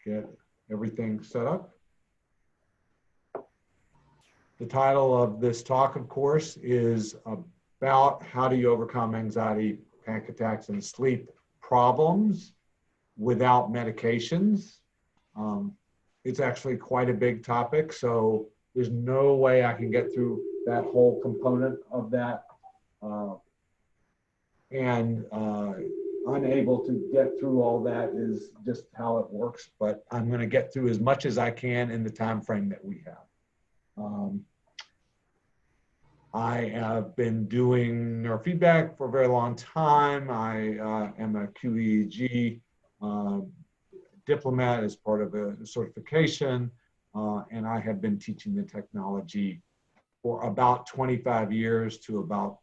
get everything set up. The title of this talk, of course, is about how do you overcome anxiety, panic attacks, and sleep problems without medications. It's actually quite a big topic, so there's no way I can get through that whole component of that, and unable to get through all that is just how it works, but I'm going to get through as much as I can in the time frame that we have. I have been doing neurofeedback for a very long time. I am a QEEG diplomat as part of a certification, and I have been teaching the technology for about 25 years to about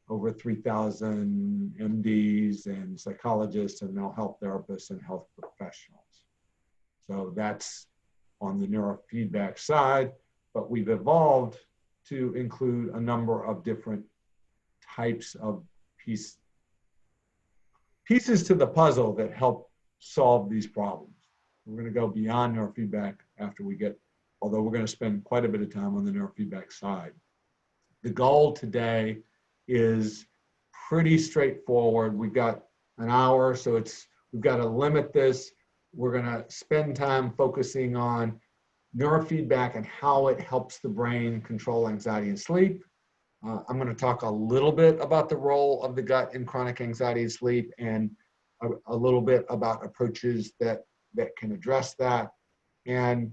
over 3,000 MDs and psychologists and mental health therapists and health professionals. So that's on the neurofeedback side, but we've evolved to include a number of different types of pieces to the puzzle that help solve these problems. We're going to go beyond neurofeedback after we get, although we're going to spend quite a bit of time on the neurofeedback side. The goal today is pretty straightforward. We've got an hour, so we've got to limit this. We're going to spend time focusing on neurofeedback and how it helps the brain control anxiety and sleep. I'm going to talk a little bit about the role of the gut in chronic anxiety and sleep, and a little bit about approaches that can address that. And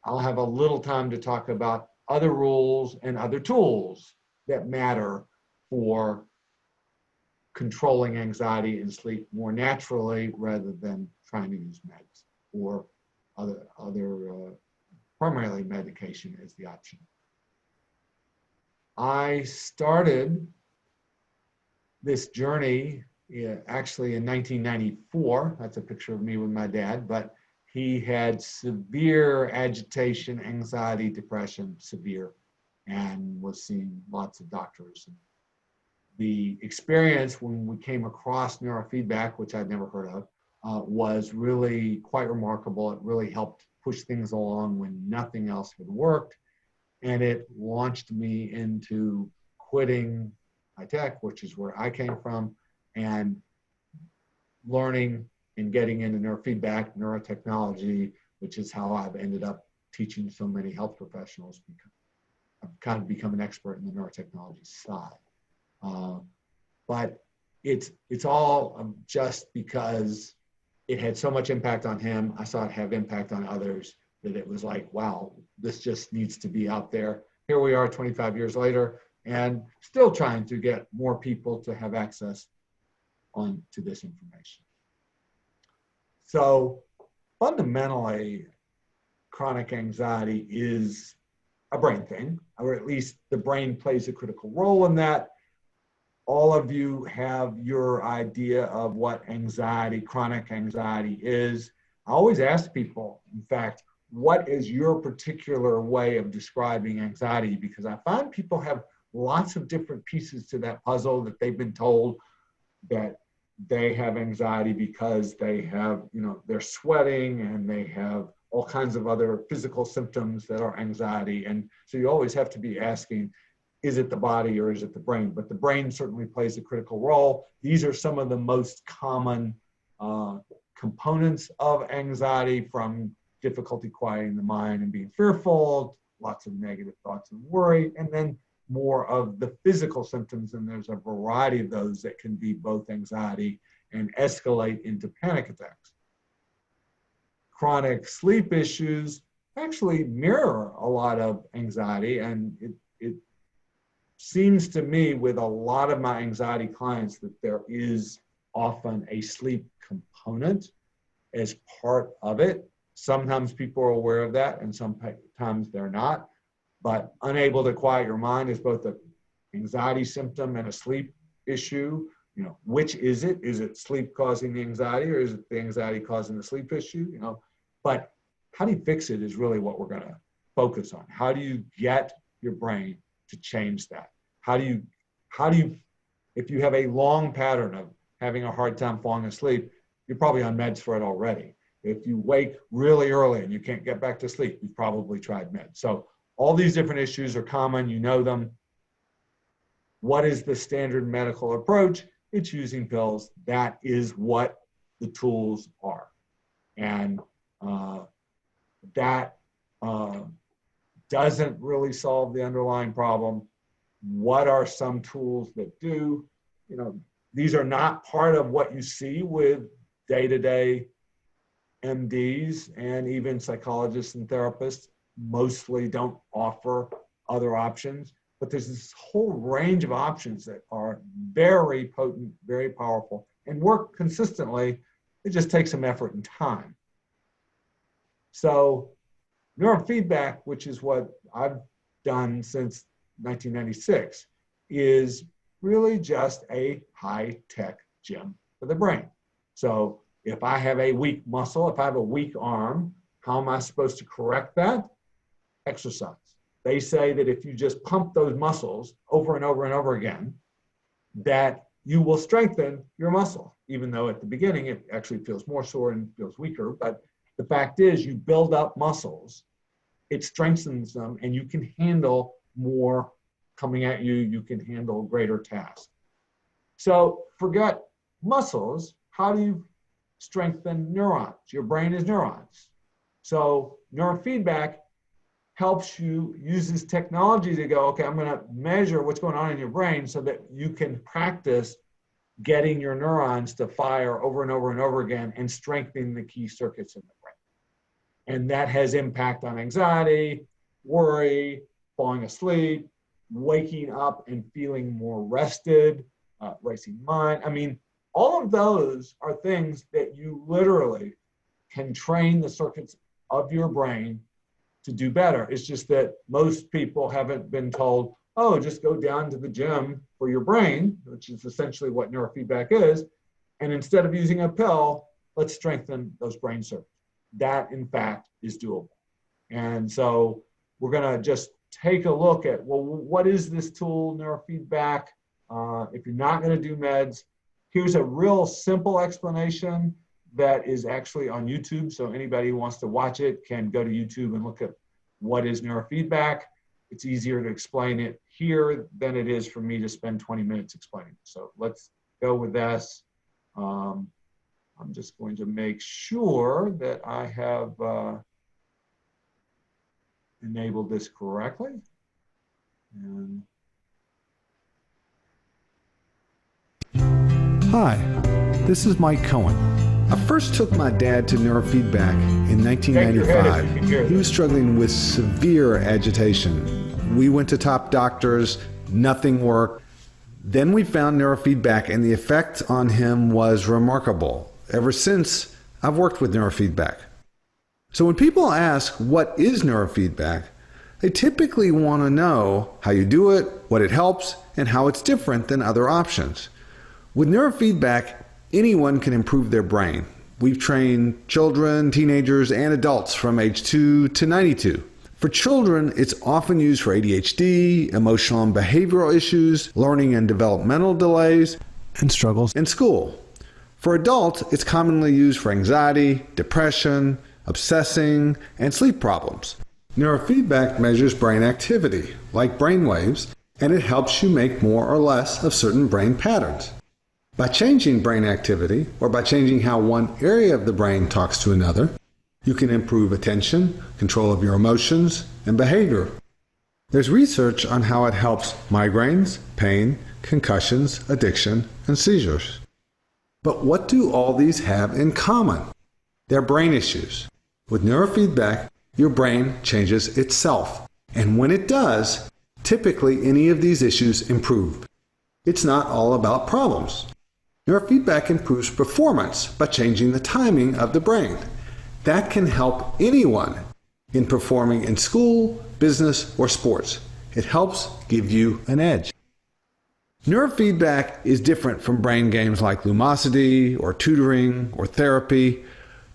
I'll have a little time to talk about other rules and other tools that matter for controlling anxiety and sleep more naturally rather than trying to use meds or other primarily medication is the option. I started this journey actually in 1994. That's a picture of me with my dad, but he had severe agitation, anxiety, depression, severe, and was seeing lots of doctors. The experience when we came across neurofeedback, which I'd never heard of, was really quite remarkable. It really helped push things along when nothing else had worked. And it launched me into quitting high tech, which is where I came from, and learning and getting into neurofeedback, neurotechnology, which is how I've ended up teaching so many health professionals. I've kind of become an expert in the neurotechnology side. But it's all just because it had so much impact on him. I saw it have impact on others that it was like, wow, this just needs to be out there. Here we are 25 years later and still trying to get more people to have access to this information. So fundamentally, chronic anxiety is a brain thing, or at least the brain plays a critical role in that. All of you have your idea of what anxiety, chronic anxiety is. I always ask people, in fact, what is your particular way of describing anxiety? Because I find people have lots of different pieces to that puzzle, that they've been told that they have anxiety because they have, they're sweating and they have all kinds of other physical symptoms that are anxiety. And so you always have to be asking, is it the body or is it the brain? But the brain certainly plays a critical role. These are some of the most common components of anxiety, from difficulty quieting the mind and being fearful, lots of negative thoughts and worry, and then more of the physical symptoms. And there's a variety of those that can be both anxiety and escalate into panic attacks. Chronic sleep issues actually mirror a lot of anxiety, and it seems to me with a lot of my anxiety clients that there is often a sleep component as part of it. Sometimes people are aware of that and sometimes they're not, but unable to quiet your mind is both an anxiety symptom and a sleep issue. Which is it? Is it sleep causing the anxiety, or is it the anxiety causing the sleep issue? But how do you fix it is really what we're going to focus on. How do you get your brain to change that? How do you, if you have a long pattern of having a hard time falling asleep, you're probably on meds for it already. If you wake really early and you can't get back to sleep, you've probably tried meds. So all these different issues are common, you know them. What is the standard medical approach? It's using pills. That is what the tools are. And that doesn't really solve the underlying problem. What are some tools that do? You know, these are not part of what you see with day-to-day MDs, and even psychologists and therapists mostly don't offer other options. But there's this whole range of options that are very potent, very powerful, and work consistently. It just takes some effort and time. So neurofeedback, which is what I've done since 1996, is really just a high-tech gym for the brain. So if I have a weak muscle, if I have a weak arm, how am I supposed to correct that? Exercise. They say that if you just pump those muscles over and over and over again, that you will strengthen your muscle, even though at the beginning it actually feels more sore and feels weaker. But the fact is, you build up muscles, it strengthens them, and you can handle more coming at you. You can handle greater tasks. So forget muscles. How do you strengthen neurons? Your brain is neurons. So neurofeedback helps you, uses technology to go, okay, I'm going to measure what's going on in your brain so that you can practice getting your neurons to fire over and over and over again and strengthening the key circuits in the brain. And that has impact on anxiety, worry, falling asleep, waking up and feeling more rested, racing mind. I mean, all of those are things that you literally can train the circuits of your brain to do better. It's just that most people haven't been told, oh, just go down to the gym for your brain, which is essentially what neurofeedback is. And instead of using a pill, let's strengthen those brain circuits. That, in fact, is doable. And so we're going to just take a look at, well, what is this tool, neurofeedback? If you're not going to do meds, here's a real simple explanation that is actually on YouTube. So anybody who wants to watch it can go to YouTube and look at what is neurofeedback. It's easier to explain it here than it is for me to spend 20 minutes explaining it. So let's go with this. I'm just going to make sure that I have enabled this correctly. And hi, this is Mike Cohen. I first took my dad to neurofeedback in 1995. He was struggling with severe agitation. We went to top doctors, nothing worked. Then we found neurofeedback, and the effect on him was remarkable. Ever since, I've worked with neurofeedback. So when people ask, what is neurofeedback? They typically want to know how you do it, what it helps, and how it's different than other options. With neurofeedback, anyone can improve their brain. We've trained children, teenagers, and adults from age 2 to 92. For children, it's often used for ADHD, emotional and behavioral issues, learning and developmental delays, and struggles in school. For adults, it's commonly used for anxiety, depression, obsessing, and sleep problems. Neurofeedback measures brain activity, like brainwaves, and it helps you make more or less of certain brain patterns. By changing brain activity, or by changing how one area of the brain talks to another, you can improve attention, control of your emotions, and behavior. There's research on how it helps migraines, pain, concussions, addiction, and seizures. But what do all these have in common? They're brain issues. With neurofeedback, your brain changes itself. And when it does, typically any of these issues improve. It's not all about problems. Neurofeedback improves performance by changing the timing of the brain. That can help anyone in performing in school, business, or sports. It helps give you an edge. Neurofeedback is different from brain games like Lumosity or tutoring or therapy.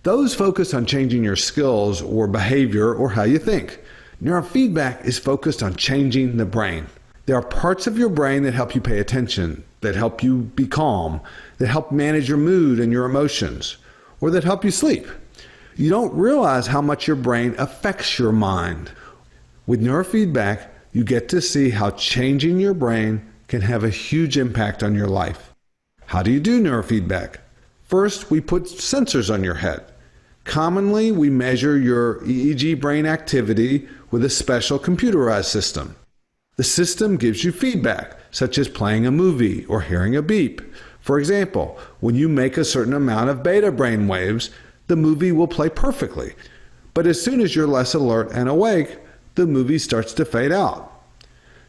Those focus on changing your skills or behavior or how you think. Neurofeedback is focused on changing the brain. There are parts of your brain that help you pay attention, that help you be calm, that help manage your mood and your emotions, or that help you sleep. You don't realize how much your brain affects your mind. With neurofeedback, you get to see how changing your brain can have a huge impact on your life. How do you do neurofeedback? First, we put sensors on your head. Commonly, we measure your EEG brain activity with a special computerized system. The system gives you feedback, such as playing a movie or hearing a beep. For example, when you make a certain amount of beta brain waves, the movie will play perfectly. But as soon as you're less alert and awake, the movie starts to fade out.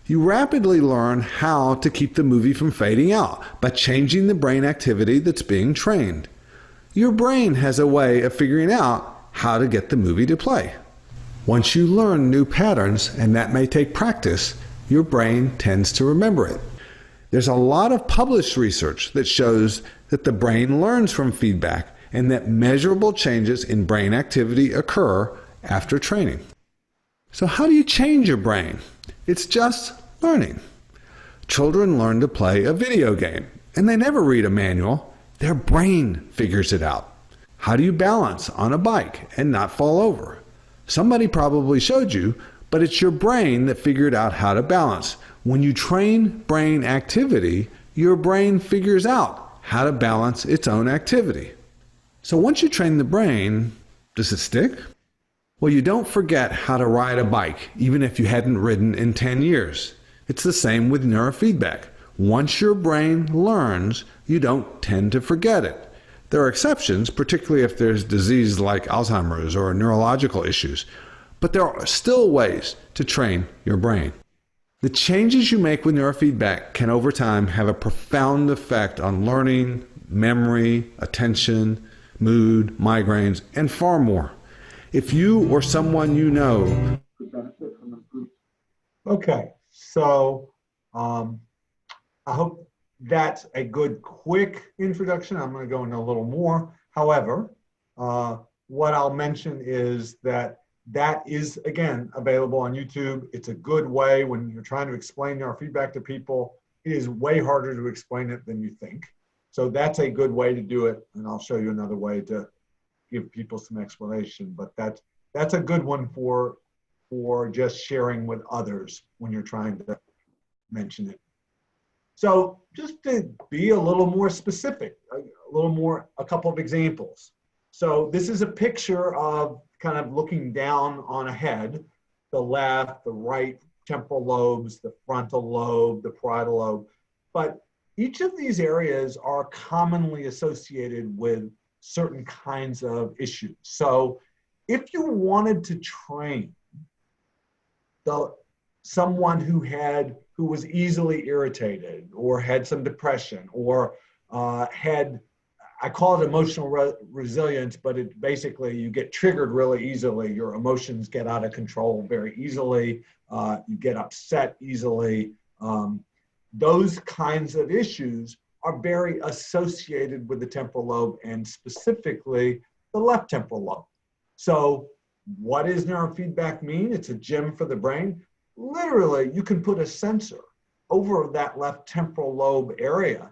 You rapidly learn how to keep the movie from fading out by changing the brain activity that's being trained. Your brain has a way of figuring out how to get the movie to play. Once you learn new patterns, and that may take practice, your brain tends to remember it. There's a lot of published research that shows that the brain learns from feedback and that measurable changes in brain activity occur after training. So how do you change your brain? It's just learning. Children learn to play a video game, and they never read a manual. Their brain figures it out. How do you balance on a bike and not fall over? Somebody probably showed you, but it's your brain that figured out how to balance. When you train brain activity, your brain figures out how to balance its own activity. So once you train the brain, does it stick? Well, you don't forget how to ride a bike, even if you hadn't ridden in 10 years. It's the same with neurofeedback. Once your brain learns, you don't tend to forget it. There are exceptions, particularly if there's disease like Alzheimer's or neurological issues, but there are still ways to train your brain. The changes you make with neurofeedback can over time have a profound effect on learning, memory, attention, mood, migraines, and far more. If you or someone you know could benefit from this group. Okay, so I hope that's a good quick introduction. I'm going to go into a little more. However, what I'll mention is that is, again, available on YouTube. It's a good way when you're trying to explain neurofeedback to people. It is way harder to explain it than you think. So that's a good way to do it, and I'll show you another way to give people some explanation, but that's a good one for just sharing with others when you're trying to mention it. So just to be a little more specific, a couple of examples. So this is a picture of kind of looking down on a head, the left, the right temporal lobes, the frontal lobe, the parietal lobe. But each of these areas are commonly associated with certain kinds of issues. So if you wanted to train someone who was easily irritated or had some depression or I call it emotional resilience, but it basically, you get triggered really easily. Your emotions get out of control very easily. You get upset easily. Those kinds of issues are very associated with the temporal lobe, and specifically the left temporal lobe. So what does neurofeedback mean? It's a gym for the brain. Literally, you can put a sensor over that left temporal lobe area,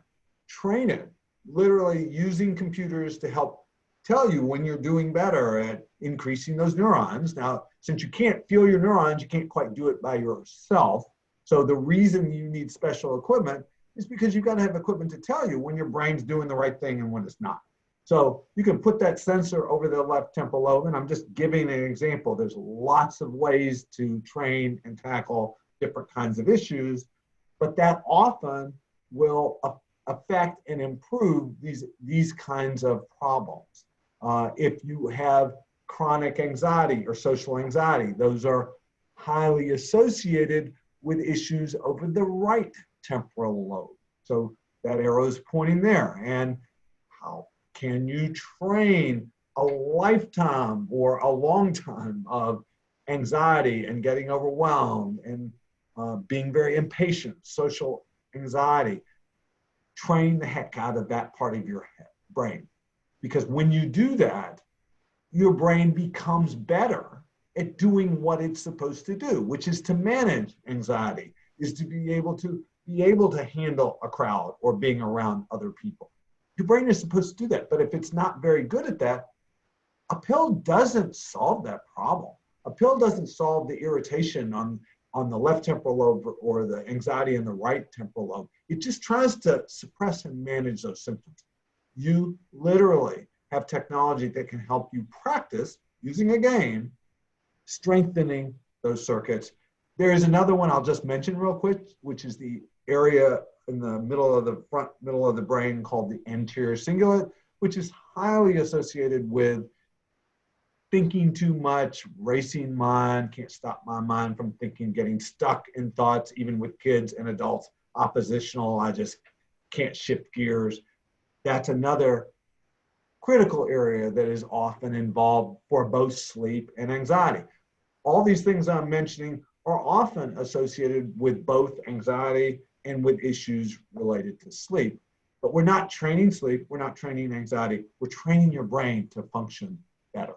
train it, literally using computers to help tell you when you're doing better at increasing those neurons. Now, since you can't feel your neurons, you can't quite do it by yourself. So the reason you need special equipment is because you've got to have equipment to tell you when your brain's doing the right thing and when it's not. So you can put that sensor over the left temporal lobe, and I'm just giving an example. There's lots of ways to train and tackle different kinds of issues, but that often will affect and improve these kinds of problems. If you have chronic anxiety or social anxiety, those are highly associated with issues over the right temporal lobe. So that arrow is pointing there. And how can you train a lifetime or a long time of anxiety and getting overwhelmed and being very impatient, social anxiety? Train the heck out of that part of your brain. Because when you do that, your brain becomes better at doing what it's supposed to do, which is to manage anxiety, is to be able to handle a crowd or being around other people. Your brain is supposed to do that, but if it's not very good at that, A pill doesn't solve that problem. A pill doesn't solve the irritation on the left temporal lobe or the anxiety in the right temporal lobe. It just tries to suppress and manage those symptoms. You literally have technology that can help you practice using a game, strengthening those circuits. There is another one I'll just mention real quick, which is the area in the middle of the front middle of the brain called the anterior cingulate, which is highly associated with thinking too much, racing mind, can't stop my mind from thinking, getting stuck in thoughts, even with kids and adults, oppositional, I just can't shift gears. That's another critical area that is often involved for both sleep and anxiety. All these things I'm mentioning are often associated with both anxiety and with issues related to sleep. But we're not training sleep, we're not training anxiety, we're training your brain to function better.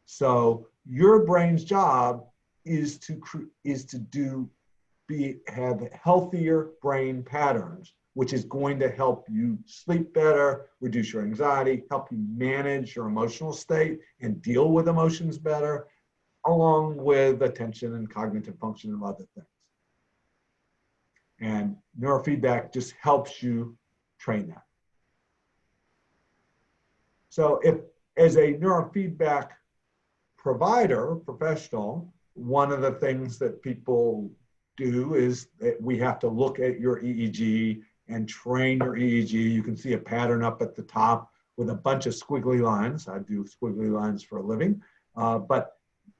So your brain's job is to have healthier brain patterns, which is going to help you sleep better, reduce your anxiety, help you manage your emotional state and deal with emotions better, along with attention and cognitive function and other things. And neurofeedback just helps you train that. So if, as a neurofeedback provider, professional, one of the things that people do is that we have to look at your EEG and train your EEG. You can see a pattern up at the top with a bunch of squiggly lines. I do squiggly lines for a living. But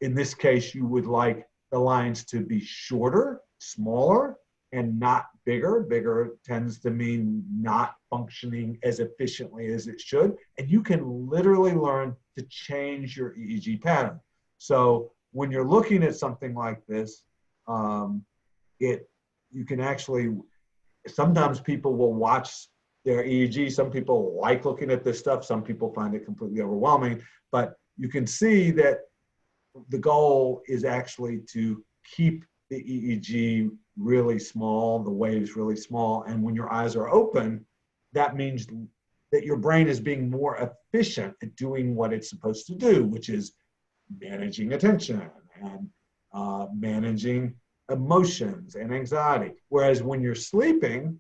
in this case, you would like the lines to be shorter, smaller, and not bigger. Bigger tends to mean not functioning as efficiently as it should. And you can literally learn to change your EEG pattern. So when you're looking at something like this, you can actually, sometimes people will watch their EEG. Some people like looking at this stuff. Some people find it completely overwhelming. But you can see that the goal is actually to keep the EEG really small, the waves really small. And when your eyes are open, that means that your brain is being more efficient at doing what it's supposed to do, which is managing attention and managing emotions and anxiety. Whereas when you're sleeping,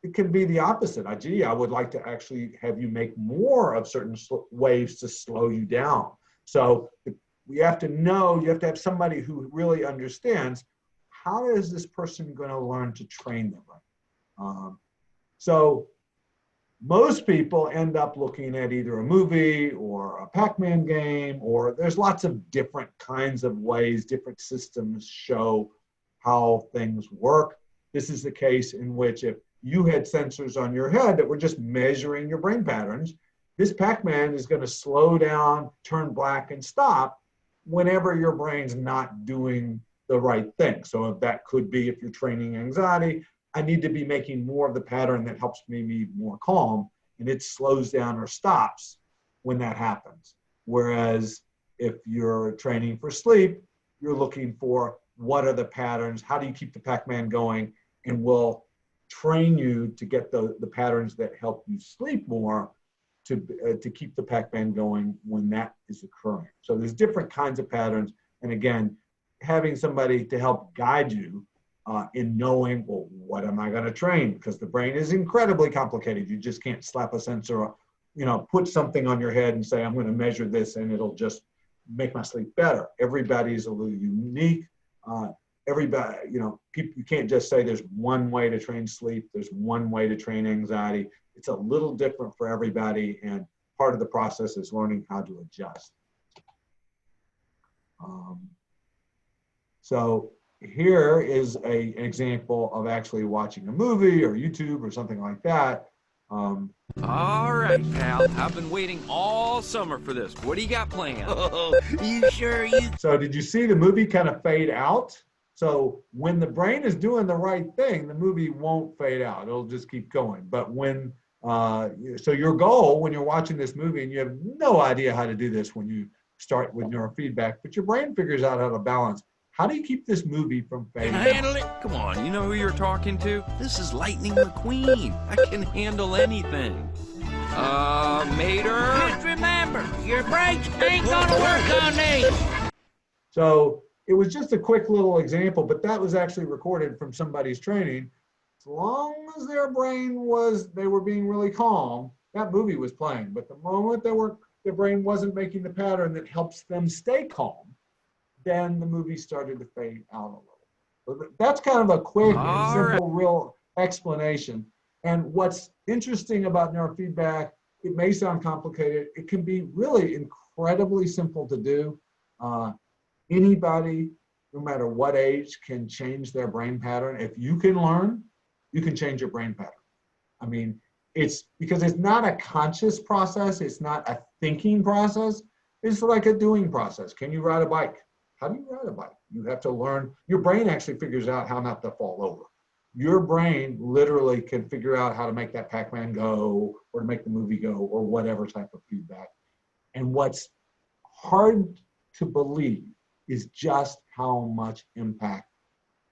it can be the opposite. Gee, I would like to actually have you make more of certain waves to slow you down. So we have to know, you have to have somebody who really understands, how is this person going to learn to train their brain? So most people end up looking at either a movie or a Pac-Man game, or there's lots of different kinds of ways, different systems show how things work. This is the case in which if you had sensors on your head that were just measuring your brain patterns, this Pac-Man is going to slow down, turn black, and stop whenever your brain's not doing the right thing. So if that could be, if you're training anxiety, I need to be making more of the pattern that helps me be more calm, and it slows down or stops when that happens. Whereas if you're training for sleep, you're looking for what are the patterns, how do you keep the Pac-Man going, and we'll train you to get the patterns that help you sleep more to keep the Pac-Man going when that is occurring. So there's different kinds of patterns, and again, having somebody to help guide you in knowing, well, what am I going to train? Because the brain is incredibly complicated. You just can't slap a sensor, put something on your head and say, I'm going to measure this and it'll just make my sleep better. Everybody's a little unique. Everybody, you can't just say there's one way to train sleep. There's one way to train anxiety. It's a little different for everybody. And part of the process is learning how to adjust. So here is an example of actually watching a movie or YouTube or something like that. All right, pal. I've been waiting all summer for this. What do you got planned? Oh, you sure you... So did you see the movie kind of fade out? So when the brain is doing the right thing, the movie won't fade out. It'll just keep going. But when, so your goal when you're watching this movie, and you have no idea how to do this when you start with neurofeedback, but your brain figures out how to balance. How do you keep this movie from fading out? Handle it? Come on, you know who you're talking to? This is Lightning McQueen. I can handle anything. Mater? Just remember, your brakes ain't gonna work on these. So it was just a quick little example, but that was actually recorded from somebody's training. As long as their brain they were being really calm, that movie was playing. But the moment their brain wasn't making the pattern that helps them stay calm, then the movie started to fade out a little. So that's kind of a quick and simple, real explanation. And what's interesting about neurofeedback, it may sound complicated. It can be really incredibly simple to do. Anybody, no matter what age, can change their brain pattern. If you can learn, you can change your brain pattern. I mean, it's because it's not a conscious process. It's not a thinking process. It's like a doing process. Can you ride a bike? How do you ride a bike? You have to learn. Your brain actually figures out how not to fall over. Your brain literally can figure out how to make that Pac-Man go or to make the movie go or whatever type of feedback. And what's hard to believe is just how much impact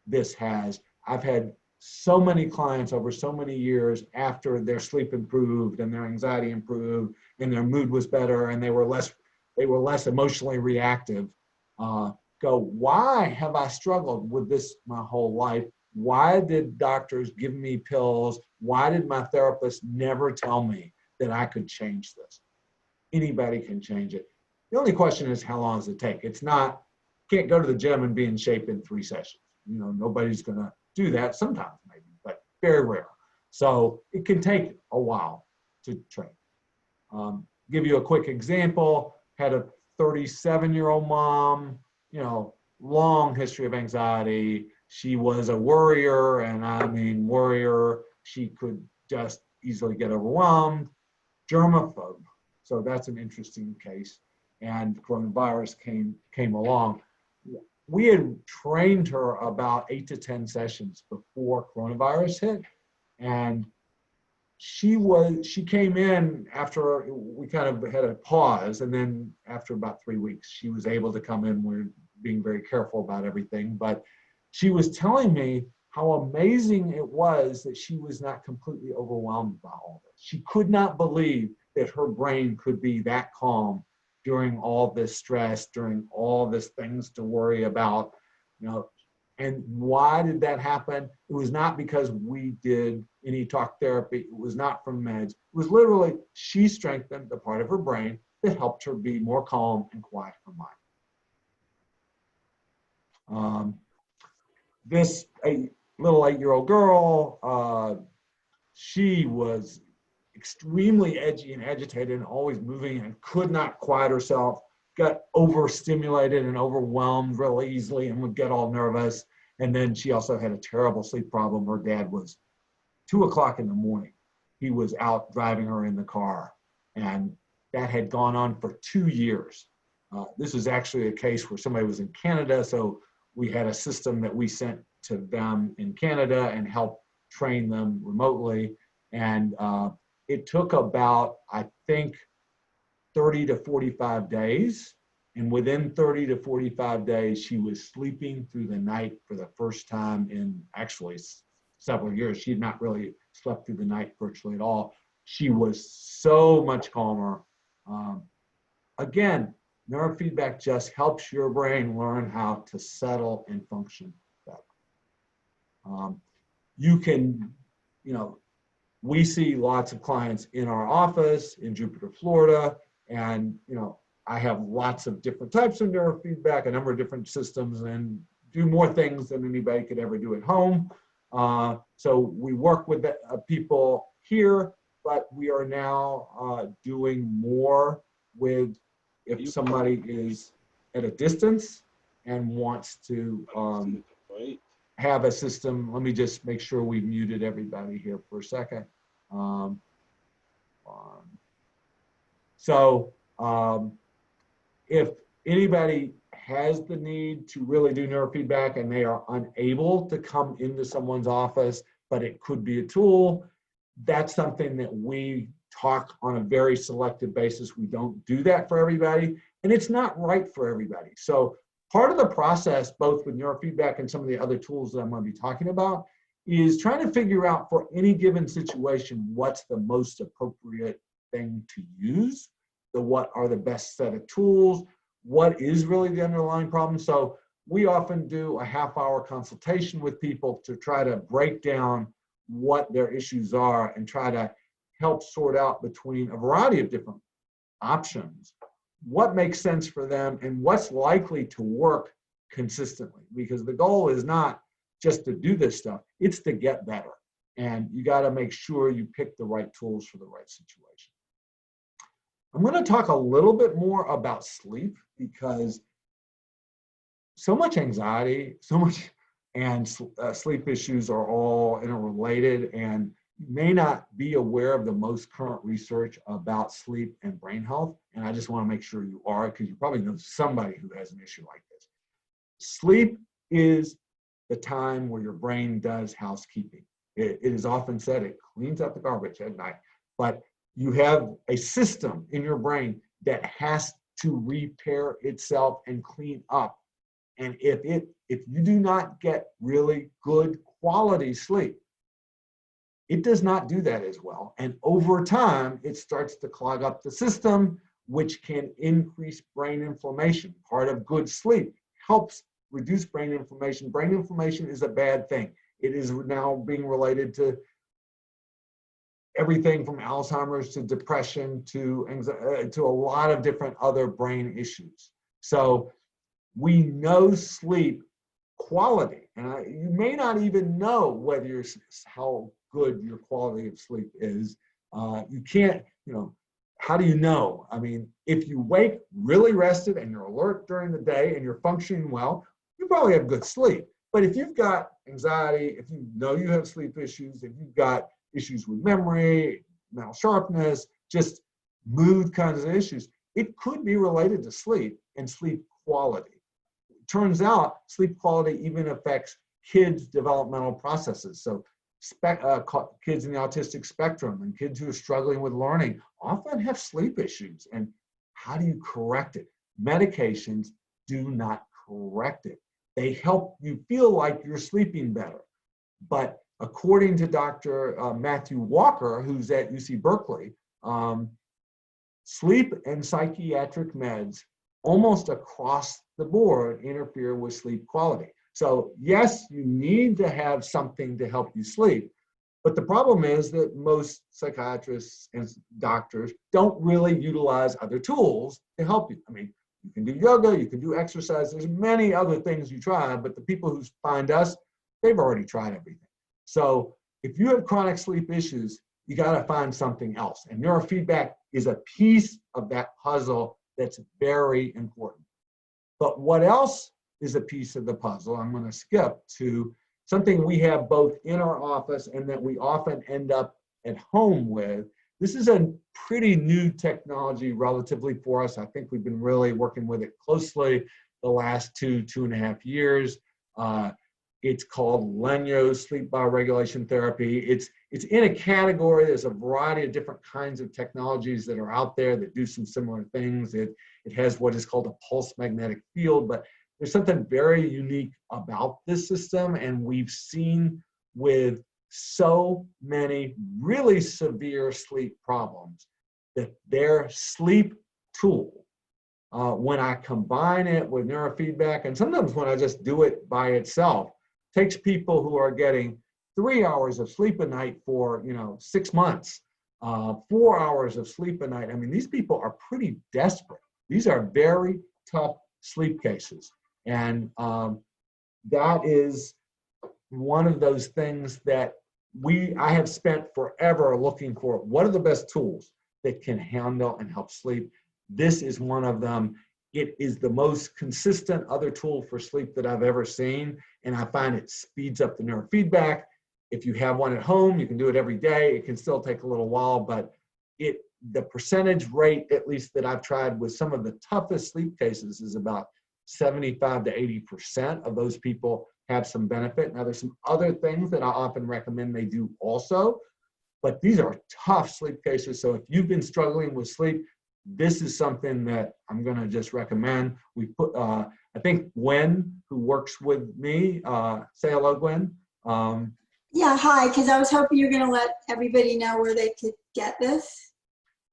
this has. I've had so many clients over so many years after their sleep improved and their anxiety improved and their mood was better and they were less emotionally reactive, go, why have I struggled with this my whole life? Why did doctors give me pills? Why did my therapist never tell me that I could change this? Anybody can change it. The only question is, how long does it take? It's not, can't go to the gym and be in shape in 3 sessions. You know, nobody's gonna do that. Sometimes maybe, but very rare. So it can take a while to train. Give you a quick example. Had a 37-year-old mom, you know, long history of anxiety. She was a worrier, and I mean worrier. She could just easily get overwhelmed. Germaphobe. So that's an interesting case. And coronavirus came along. We had trained her about 8 to 10 sessions before coronavirus hit. And she came in after we kind of had a pause. And then after about 3 weeks, she was able to come in. We're being very careful about everything. But she was telling me how amazing it was that she was not completely overwhelmed by all this. She could not believe that her brain could be that calm during all this stress, during all these things to worry about, you know. And why did that happen? It was not because we did any talk therapy. It was not from meds. It was literally she strengthened the part of her brain that helped her be more calm and quiet her mind. This little 8-year-old girl, she was extremely edgy and agitated and always moving and could not quiet herself, got overstimulated and overwhelmed really easily and would get all nervous. And then she also had a terrible sleep problem. Her dad was 2 o'clock in the morning. He was out driving her in the car, and that had gone on for 2 years. This is actually a case where somebody was in Canada, so we had a system that we sent to them in Canada and helped train them remotely. And it took about, I think, 30 to 45 days. And within 30 to 45 days, she was sleeping through the night for the first time in actually several years. She had not really slept through the night virtually at all. She was so much calmer. Again, neurofeedback just helps your brain learn how to settle and function better. You can, you know, we see lots of clients in our office in Jupiter, Florida, and, you know, I have lots of different types of neurofeedback, a number of different systems, and do more things than anybody could ever do at home. So we work with people here, but we are now doing more with if somebody is at a distance and wants to have a system. Let me just make sure we muted everybody here for a second. If anybody has the need to really do neurofeedback and they are unable to come into someone's office, but it could be a tool, that's something that we talk on a very selective basis. We don't do that for everybody, and it's not right for everybody. So part of the process, both with neurofeedback and some of the other tools that I'm going to be talking about, is trying to figure out for any given situation what's the most appropriate thing to use, what are the best set of tools, what is really the underlying problem. So we often do a half-hour consultation with people to try to break down what their issues are and try to help sort out between a variety of different options what makes sense for them and what's likely to work consistently, because the goal is not just to do this stuff, it's to get better. And you got to make sure you pick the right tools for the right situation. I'm going to talk a little bit more about sleep because so much anxiety, and sleep issues are all interrelated, and you may not be aware of the most current research about sleep and brain health. And I just want to make sure you are, because you probably know somebody who has an issue like this. Sleep is the time where your brain does housekeeping. It is often said it cleans up the garbage at night, but you have a system in your brain that has to repair itself and clean up. And if you do not get really good quality sleep, it does not do that as well. And over time, it starts to clog up the system, which can increase brain inflammation. Part of good sleep helps reduce brain inflammation. Brain inflammation is a bad thing. It is now being related to everything from Alzheimer's to depression to anxiety, to a lot of different other brain issues. So we know sleep quality, and you may not even know whether how good your quality of sleep is. You can't, how do you know? I mean, if you wake really rested and you're alert during the day and you're functioning well, you probably have good sleep. But if you've got anxiety, if you know you have sleep issues, if you've got issues with memory, mental sharpness, just mood kinds of issues, it could be related to sleep and sleep quality. It turns out sleep quality even affects kids' developmental processes. So kids in the autistic spectrum and kids who are struggling with learning often have sleep issues. And how do you correct it? Medications do not correct it. They help you feel like you're sleeping better. But according to Dr. Matthew Walker, who's at UC Berkeley, sleep and psychiatric meds almost across the board interfere with sleep quality. So yes, you need to have something to help you sleep, but the problem is that most psychiatrists and doctors don't really utilize other tools to help you. I mean, you can do yoga, you can do exercise, there's many other things you try, but the people who find us, they've already tried everything. So if you have chronic sleep issues, you got to find something else. And neurofeedback is a piece of that puzzle that's very important. But what else is a piece of the puzzle? I'm going to skip to something we have both in our office and that we often end up at home with. This is a pretty new technology relatively for us. I think we've been really working with it closely the last 2.5 years. It's called LENYO, sleep bioregulation therapy. It's in a category. There's a variety of different kinds of technologies that are out there that do some similar things. It has what is called a pulse magnetic field, but there's something very unique about this system, and we've seen with so many really severe sleep problems that their sleep tool, when I combine it with neurofeedback, and sometimes when I just do it by itself, takes people who are getting 3 hours of sleep a night for 6 months, 4 hours of sleep a night. I mean, these people are pretty desperate. These are very tough sleep cases. And that is one of those things that I have spent forever looking for. What are the best tools that can handle and help sleep? This is one of them. It is the most consistent other tool for sleep that I've ever seen. And I find it speeds up the neurofeedback. If you have one at home, you can do it every day. It can still take a little while, but the percentage rate, at least that I've tried with some of the toughest sleep cases, is about 75 to 80% of those people have some benefit. Now, there's some other things that I often recommend they do also, but these are tough sleep cases. So if you've been struggling with sleep, this is something that I'm going to just recommend. We put, I think Gwen, who works with me, say hello, Gwen. Yeah, hi, because I was hoping you're going to let everybody know where they could get this.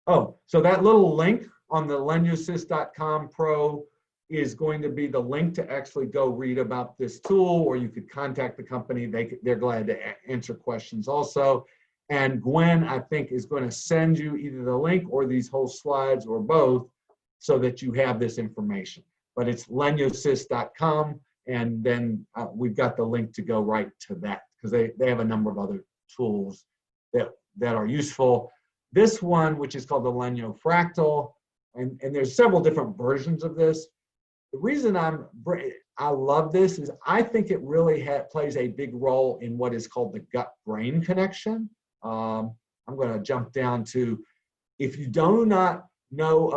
Oh, so that little link on the lenyoassist.com Pro is going to be the link to actually go read about this tool, or you could contact the company. They're glad to answer questions also. And Gwen, I think, is going to send you either the link or these whole slides or both so that you have this information. But it's lenyoassist.com, and then we've got the link to go right to that, because they have a number of other tools that are useful. This one, which is called the LENYO Fractal, and there's several different versions of this. The reason I love this is I think it really plays a big role in what is called the gut-brain connection. I'm going to jump down to, if you do not know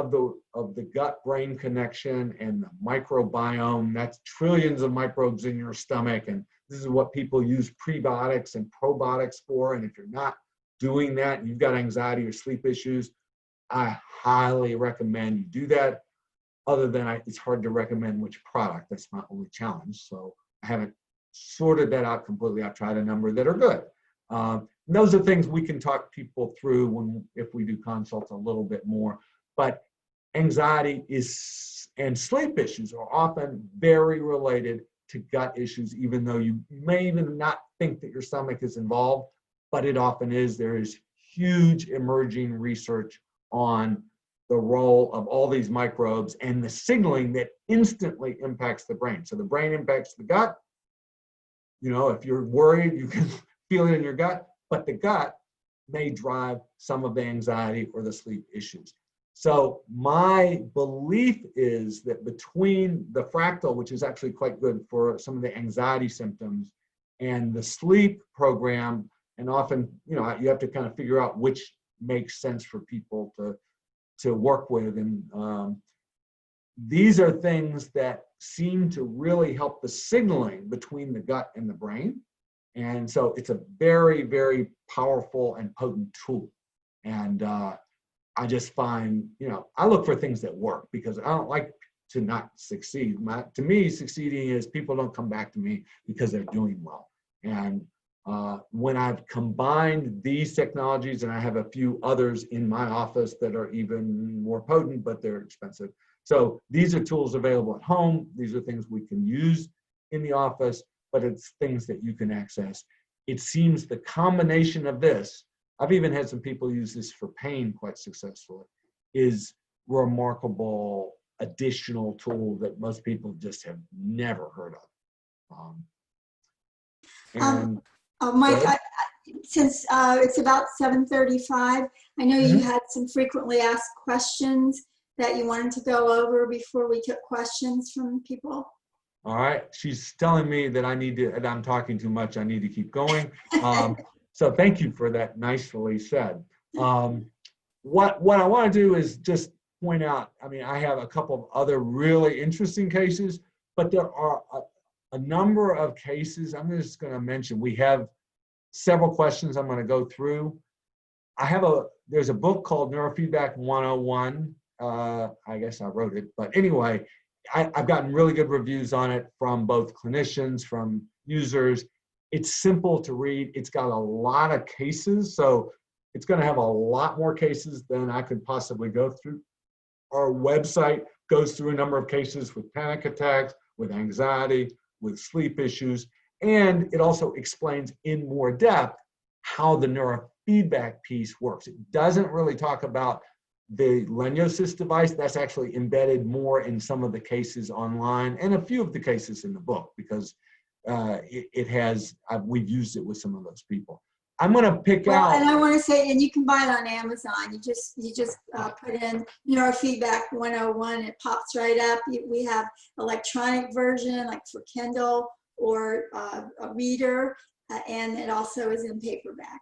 of the gut-brain connection and the microbiome, that's trillions of microbes in your stomach, and this is what people use prebiotics and probiotics for. And if you're not doing that and you've got anxiety or sleep issues, I highly recommend you do that. Other than it's hard to recommend which product. That's my only challenge. So I haven't sorted that out completely. I've tried a number that are good. Those are things we can talk people through if we do consults a little bit more. But anxiety and sleep issues are often very related to gut issues, even though you may even not think that your stomach is involved, but it often is. There is huge emerging research on the role of all these microbes and the signaling that instantly impacts the brain. So the brain impacts the gut. If you're worried, you can feel it in your gut, but the gut may drive some of the anxiety or the sleep issues. So my belief is that between the fractal, which is actually quite good for some of the anxiety symptoms, and the sleep program, and often, you have to kind of figure out which makes sense for people to work with. And these are things that seem to really help the signaling between the gut and the brain. And so it's a very, very powerful and potent tool. And I just find, I look for things that work, because I don't like to not succeed. To me, succeeding is people don't come back to me because they're doing well. And when I've combined these technologies, and I have a few others in my office that are even more potent, but they're expensive. So these are tools available at home. These are things we can use in the office, but it's things that you can access. It seems the combination of this, I've even had some people use this for pain quite successfully, is remarkable additional tool that most people just have never heard of. Mike, since it's about 7:35, I know you had some frequently asked questions that you wanted to go over before we took questions from people. All right, she's telling me that that I'm talking too much. I need to keep going. So thank you for that, nicely said. What I want to do is just point out, I have a couple of other really interesting cases, but there are a number of cases I'm just going to mention. We have several questions I'm going to go through. There's a book called Neurofeedback 101. I guess I wrote it, but anyway, I've gotten really good reviews on it from both clinicians, from users. It's simple to read. It's got a lot of cases, so it's going to have a lot more cases than I could possibly go through. Our website goes through a number of cases with panic attacks, with anxiety, with sleep issues, and it also explains in more depth how the neurofeedback piece works. It doesn't really talk about the LENYO device. That's actually embedded more in some of the cases online and a few of the cases in the book, because we've used it with some of those people. I'm going to pick out. And I want to say, and you can buy it on Amazon. You just put in Neurofeedback 101. It pops right up. We have electronic version, like for Kindle or a reader, and it also is in paperback.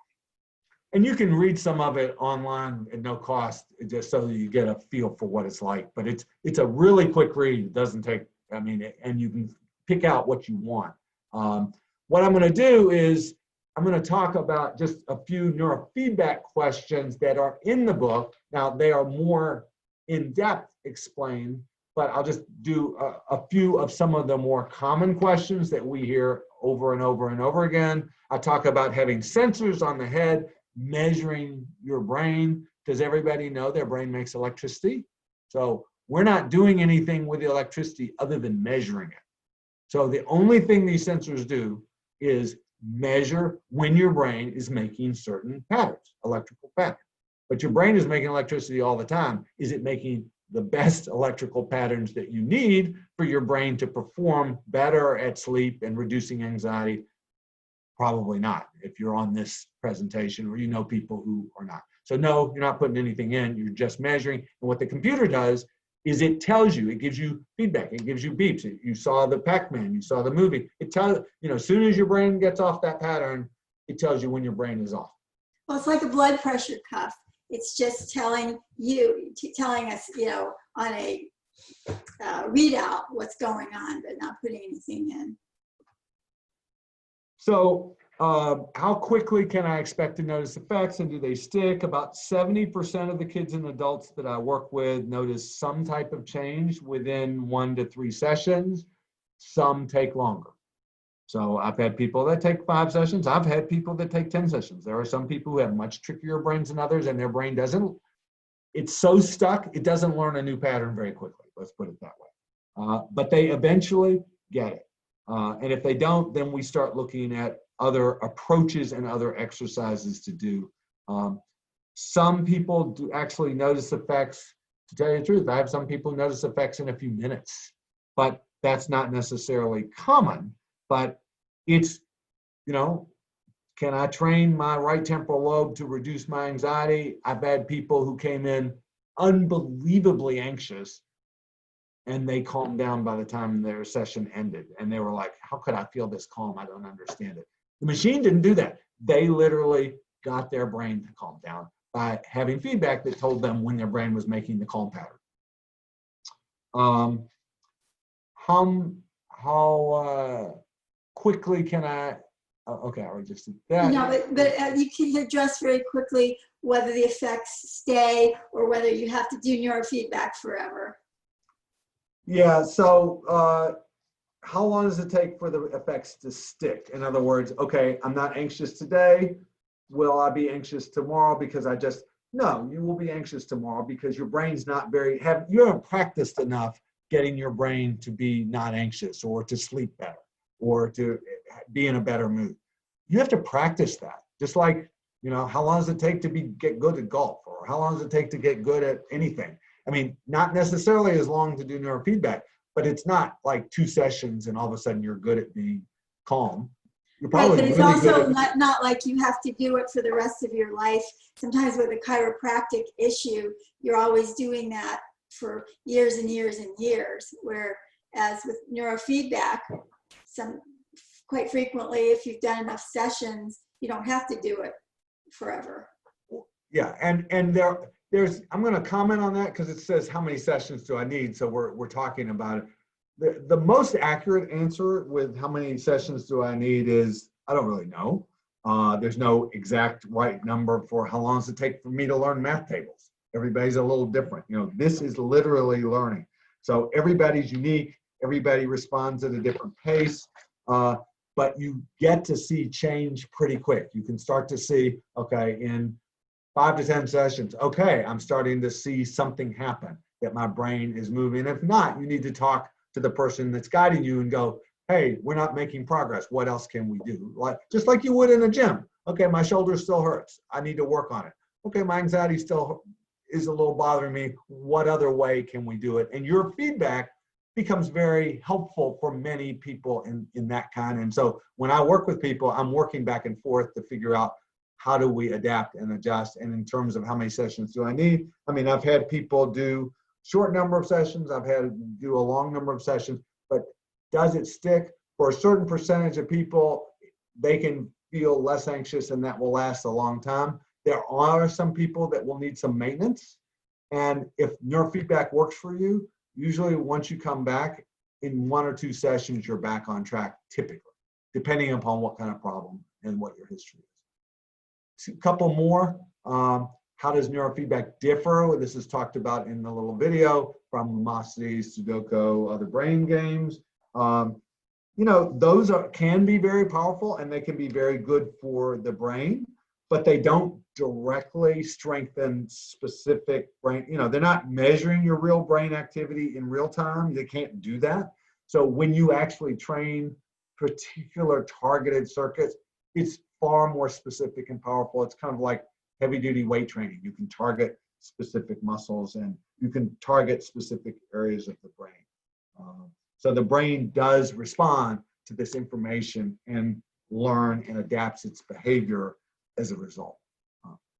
And you can read some of it online at no cost, just so you get a feel for what it's like. But it's a really quick read. It doesn't take, and you can pick out what you want. What I'm going to do is I'm going to talk about just a few neurofeedback questions that are in the book. Now, they are more in-depth explained, but I'll just do a few of some of the more common questions that we hear over and over and over again. I talk about having sensors on the head, measuring your brain does everybody know their brain makes electricity? So we're not doing anything with the electricity other than measuring it. So the only thing these sensors do is measure when your brain is making certain patterns, electrical patterns. But your brain is making electricity all the time. Is it making the best electrical patterns that you need for your brain to perform better at sleep and reducing anxiety? Probably not, if you're on this presentation or you know people who are not. So no, you're not putting anything in, you're just measuring. And what the computer does is it tells you, it gives you feedback, it gives you beeps. You saw the Pac-Man, you saw the movie. It tells, as soon as your brain gets off that pattern, it tells you when your brain is off. Well, it's like a blood pressure cuff. It's just telling us, on a readout what's going on, but not putting anything in. So how quickly can I expect to notice effects, and do they stick? About 70% of the kids and adults that I work with notice some type of change within 1 to 3 sessions. Some take longer. So I've had people that take 5 sessions. I've had people that take 10 sessions. There are some people who have much trickier brains than others, and their brain it's so stuck, it doesn't learn a new pattern very quickly. Let's put it that way. But they eventually get it. And if they don't, then we start looking at other approaches and other exercises to do. Some people do actually notice effects. To tell you the truth, I have some people who notice effects in a few minutes, but that's not necessarily common. But it's, can I train my right temporal lobe to reduce my anxiety? I've had people who came in unbelievably anxious, and they calmed down by the time their session ended. And they were like, how could I feel this calm? I don't understand it. The machine didn't do that. They literally got their brain to calm down by having feedback that told them when their brain was making the calm pattern. How quickly can I, okay, I already just did that. But you can address very quickly whether the effects stay or whether you have to do neurofeedback forever. Yeah, so how long does it take for the effects to stick? In other words, okay, I'm not anxious today. Will I be anxious tomorrow because no, you will be anxious tomorrow because your brain's not you haven't practiced enough getting your brain to be not anxious or to sleep better or to be in a better mood. You have to practice that. Just like, how long does it take to get good at golf, or how long does it take to get good at anything? I mean, not necessarily as long to do neurofeedback, but it's not like 2 sessions and all of a sudden you're good at being calm. You're probably right, but it's really also not like you have to do it for the rest of your life. Sometimes with a chiropractic issue, you're always doing that for years and years and years, whereas with neurofeedback, quite frequently, if you've done enough sessions, you don't have to do it forever. Yeah, and there's, I'm going to comment on that because it says how many sessions do I need, so we're talking about it. The most accurate answer with how many sessions do I need is, I don't really know. There's no exact right number for how long does it take for me to learn math tables. Everybody's a little different. This is literally learning. So everybody's unique. Everybody responds at a different pace. But you get to see change pretty quick. You can start to see, okay, in 5 to 10 sessions, okay, I'm starting to see something happen, that my brain is moving. If not, you need to talk to the person that's guiding you and go, hey, we're not making progress. What else can we do? Just like you would in a gym. Okay, my shoulder still hurts. I need to work on it. Okay, my anxiety still is a little bothering me. What other way can we do it? And your feedback becomes very helpful for many people in that kind. And so when I work with people, I'm working back and forth to figure out how do we adapt and adjust. And in terms of how many sessions do I need? I mean, I've had people do short number of sessions. I've had do a long number of sessions, but does it stick? For a certain percentage of people, they can feel less anxious and that will last a long time. There are some people that will need some maintenance. And if neurofeedback works for you, usually once you come back in 1 or 2 sessions, you're back on track typically, depending upon what kind of problem and what your history is. A couple more. How does neurofeedback differ? This is talked about in the little video from Lumosity, Sudoku, other brain games. Those can be very powerful and they can be very good for the brain. but they don't directly strengthen specific brain, they're not measuring your real brain activity in real time. They can't do that. So when you actually train particular targeted circuits, it's far more specific and powerful. It's kind of like heavy duty weight training. You can target specific muscles and you can target specific areas of the brain. So the brain does respond to this information and learn and adapts its behavior as a result.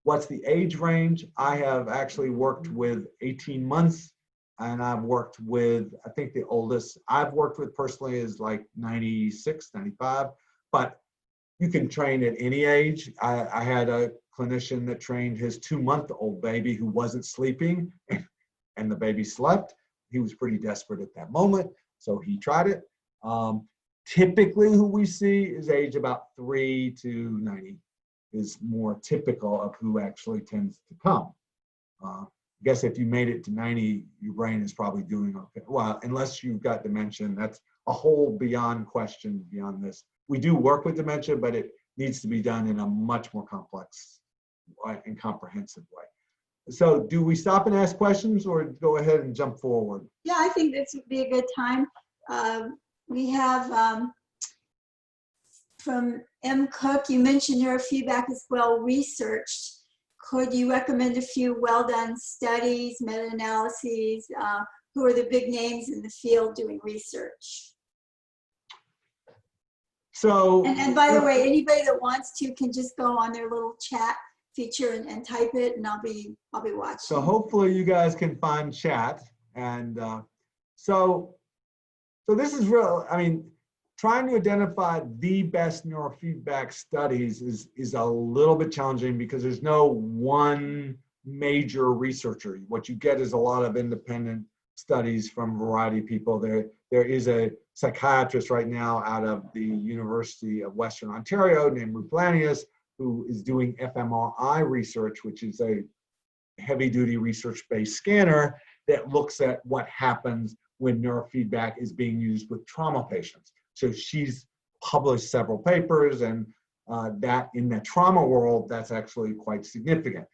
What's the age range? I have actually worked with 18 months and I've worked with, I think the oldest I've worked with personally is like 96, 95, but you can train at any age. I had a clinician that trained his 2-month-old baby who wasn't sleeping and the baby slept. He was pretty desperate at that moment, so he tried it. Typically who we see is age about 3 to 90 is more typical of who actually tends to come. I guess if you made it to 90, your brain is probably doing okay. Well, unless you've got dementia, that's a whole beyond question beyond this. We do work with dementia, but it needs to be done in a much more complex and comprehensive way. So do we stop and ask questions or go ahead and jump forward? Yeah, I think this would be a good time. We have from M. Cook, you mentioned neurofeedback is well researched. Could you recommend a few well-done studies, meta-analyses? Who are the big names in the field doing research? So, and by the way, anybody that wants to can just go on their little chat feature and type it, and I'll be watching. So hopefully you guys can find chat, and so this is real. I mean, trying to identify the best neurofeedback studies is a little bit challenging because there's no one major researcher. What you get is a lot of independent studies from a variety of people. There is a psychiatrist right now out of the University of Western Ontario named Ruplanius, who is doing fMRI research, which is a heavy-duty research-based scanner that looks at what happens when neurofeedback is being used with trauma patients. So she's published several papers, and that in the trauma world, that's actually quite significant.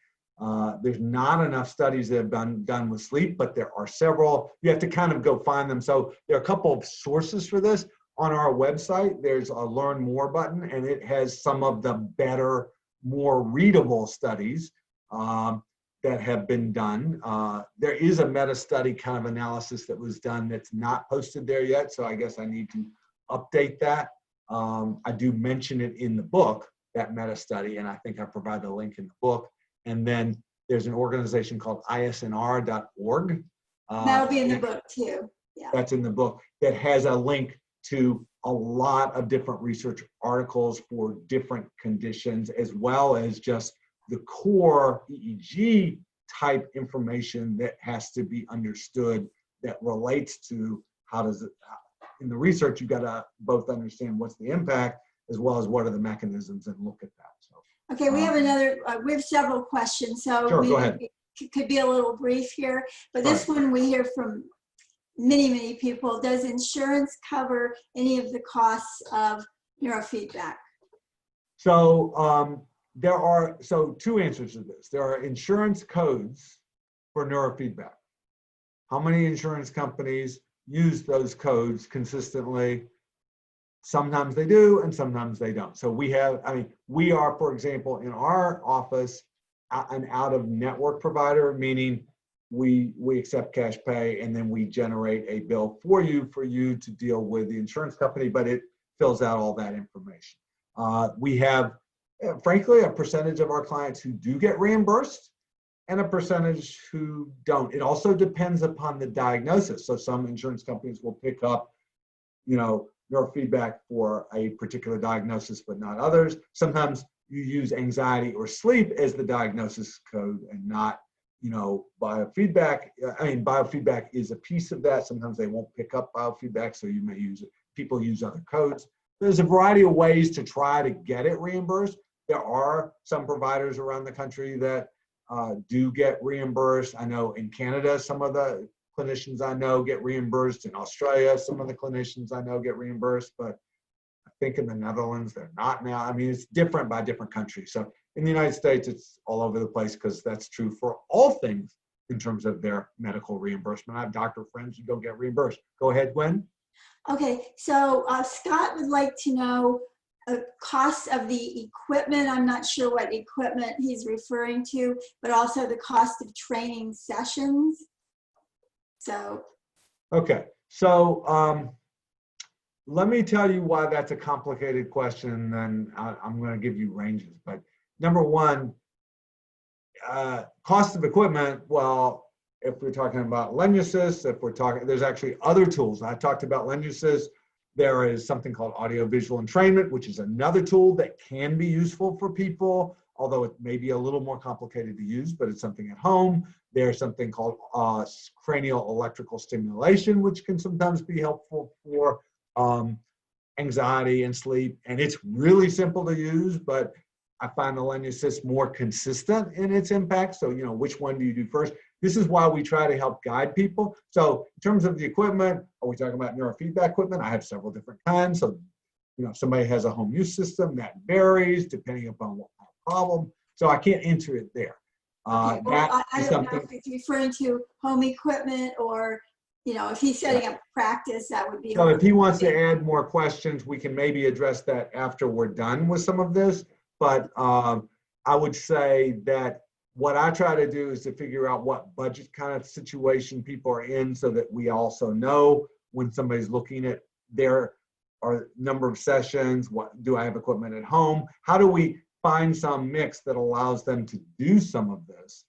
There's not enough studies that have been done with sleep, but there are several. You have to kind of go find them. So there are a couple of sources for this. On our website, there's a Learn More button, and it has some of the better, more readable studies that have been done. There is a meta-study kind of analysis that was done that's not posted there yet, so I guess I need to update that. I do mention it in the book, that meta-study, and I think I provide the link in the book. And then there's an organization called isnr.org. That'll be in the book too. Yeah. That's in the book, that has a link to a lot of different research articles for different conditions, as well as just the core EEG type information that has to be understood that relates to how does it, in the research, you've got to both understand what's the impact as well as what are the mechanisms and look at that. So, okay, we have we have several questions, so sure, go ahead. It could be a little brief here, but this one we hear from many people. Does insurance cover any of the costs of neurofeedback? So there are two answers to this. There are insurance codes for neurofeedback. How many insurance companies use those codes consistently? Sometimes they do, and sometimes they don't. So we are, for example, in our office, an out-of-network provider, meaning we accept cash pay, and then we generate a bill for you to deal with the insurance company, but it fills out all that information. We have, frankly, a percentage of our clients who do get reimbursed and a percentage who don't. It also depends upon the diagnosis. So some insurance companies will pick up, neurofeedback for a particular diagnosis, but not others. Sometimes you use anxiety or sleep as the diagnosis code and not, biofeedback. Biofeedback is a piece of that. Sometimes they won't pick up biofeedback, so you may use it. People use other codes. There's a variety of ways to try to get it reimbursed. There are some providers around the country that do get reimbursed. I know in Canada, some of the clinicians I know get reimbursed. In Australia, some of the clinicians I know get reimbursed, but I think in the Netherlands, they're not now. It's different by different countries. So In the United States, it's all over the place because that's true for all things in terms of their medical reimbursement. I have doctor friends who don't get reimbursed. Go ahead, Gwen. Okay, so Scott would like to know cost of the equipment. I'm not sure what equipment he's referring to, but also the cost of training sessions. So. Okay, so let me tell you why that's a complicated question, and I'm going to give you ranges. But number one, cost of equipment, well, if we're talking about LENYO, if we're talking, there's actually other tools. I talked about LENYO. There is something called audiovisual entrainment, which is another tool that can be useful for people, although it may be a little more complicated to use, but it's something at home. There's something called cranial electrical stimulation, which can sometimes be helpful for anxiety and sleep. And it's really simple to use, but I find the LENYO more consistent in its impact. So, which one do you do first? This is why we try to help guide people. So in terms of the equipment, are we talking about neurofeedback equipment? I have several different kinds. So, if somebody has a home use system, that varies depending upon what kind of problem. So I can't answer it there. Okay, well, I don't know if he's referring to home equipment or, if he's setting up practice, that would be. So if he wants to add more questions, we can maybe address that after we're done with some of this. But I would say that what I try to do is to figure out what budget kind of situation people are in so that we also know when somebody's looking at their number of sessions, what do I have equipment at home? How do we find some mix that allows them to do some of this?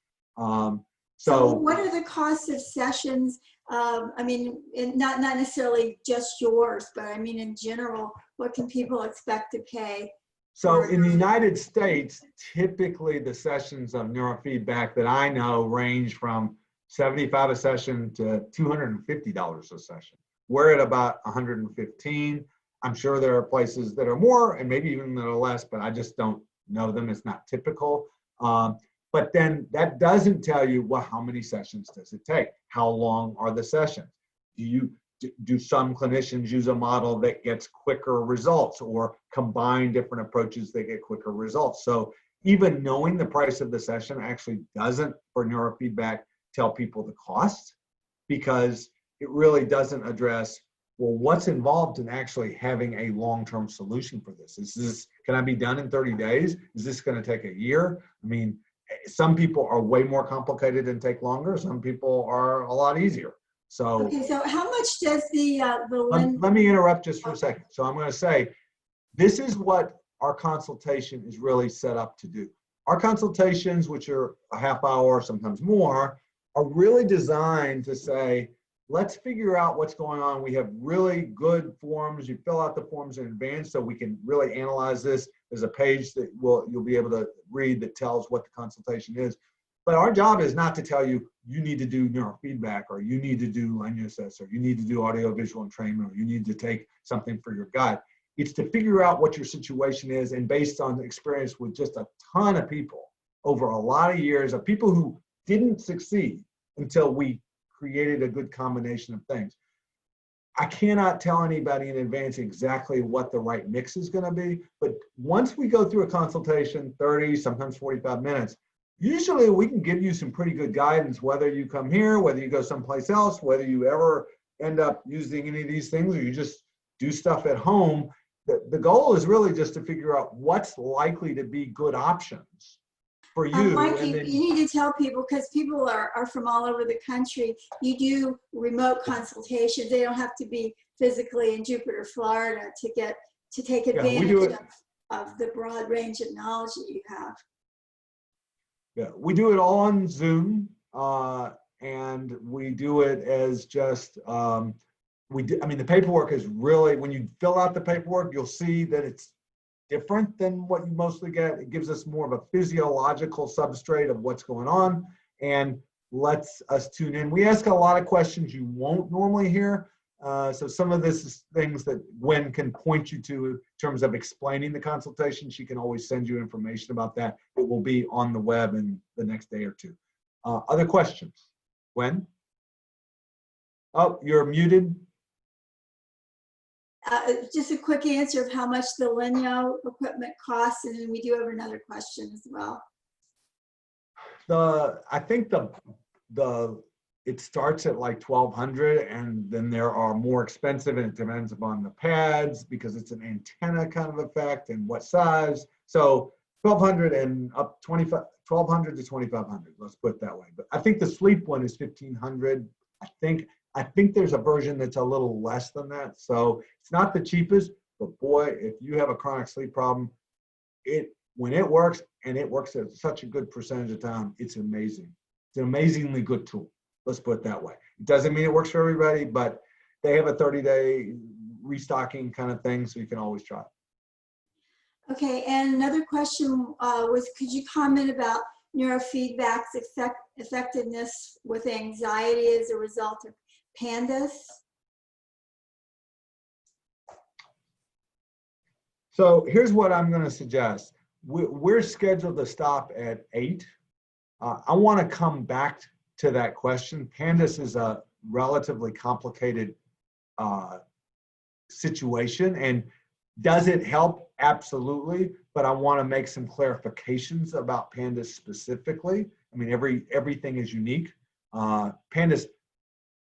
So what are the costs of sessions? I mean, not necessarily just yours, but I mean, in general, what can people expect to pay? So in the United States, typically the sessions of neurofeedback that I know range from $75 a session to $250 a session. We're at about $115. I'm sure there are places that are more and maybe even that are less, but I just don't know them. It's not typical. But then that doesn't tell you, well, how many sessions does it take? How long are the sessions? Do some clinicians use a model that gets quicker results or combine different approaches that get quicker results? So even knowing the price of the session actually doesn't, for neurofeedback, tell people the cost, because it really doesn't address, well, what's involved in actually having a long-term solution for this? Can I be done in 30 days? Is this going to take a year? I mean, some people are way more complicated and take longer. Some people are a lot easier. So, okay, so how much does let me interrupt just for a second. So I'm going to say, this is what our consultation is really set up to do. Our consultations, which are a half hour, sometimes more, are really designed to say, let's figure out what's going on. We have really good forms. You fill out the forms in advance so we can really analyze this. There's a page that you'll be able to read that tells what the consultation is. But our job is not to tell you, you need to do neurofeedback, or you need to do LENYO, or you need to do audiovisual entrainment, or you need to take something for your gut. It's to figure out what your situation is, and based on the experience with just a ton of people over a lot of years of people who didn't succeed until we created a good combination of things. I cannot tell anybody in advance exactly what the right mix is going to be, but once we go through a consultation, 30, sometimes 45 minutes, usually we can give you some pretty good guidance, whether you come here, whether you go someplace else, whether you ever end up using any of these things, or you just do stuff at home. The goal is really just to figure out what's likely to be good options for you. Mike, you need to tell people, because people are from all over the country, you do remote consultations. They don't have to be physically in Jupiter, Florida to take advantage of the broad range of knowledge that you have. Yeah, we do it all on Zoom, and we do it as just, I mean, the paperwork is really, when you fill out the paperwork, you'll see that it's different than what you mostly get. It gives us more of a physiological substrate of what's going on and lets us tune in. We ask a lot of questions you won't normally hear. So some of this is things that Gwen can point you to in terms of explaining the consultation. She can always send you information about that. It will be on the web in the next day or two. Other questions? Gwen? Oh, you're muted. just a quick answer of how much the LENYO equipment costs, and then we do have another question as well. I think it starts at like 1,200, and then there are more expensive, and it depends upon the pads because it's an antenna kind of effect and what size. So 1,200 and up 1,200 to 2,500. Let's put it that way. But I think the sleep one is 1,500. I think there's a version that's a little less than that. So it's not the cheapest, but boy, if you have a chronic sleep problem, when it works, and it works at such a good percentage of time, it's amazing. It's an amazingly good tool. Let's put it that way. It doesn't mean it works for everybody, but they have a 30-day restocking kind of thing, so you can always try it. Okay, and another question was, could you comment about neurofeedback's effectiveness with anxiety as a result of PANDAS? So here's what I'm going to suggest. We're scheduled to stop at 8. I want to come back to that question. PANDAS is a relatively complicated situation, and does it help? Absolutely, but I want to make some clarifications about PANDAS specifically. I mean, everything is unique. PANDAS,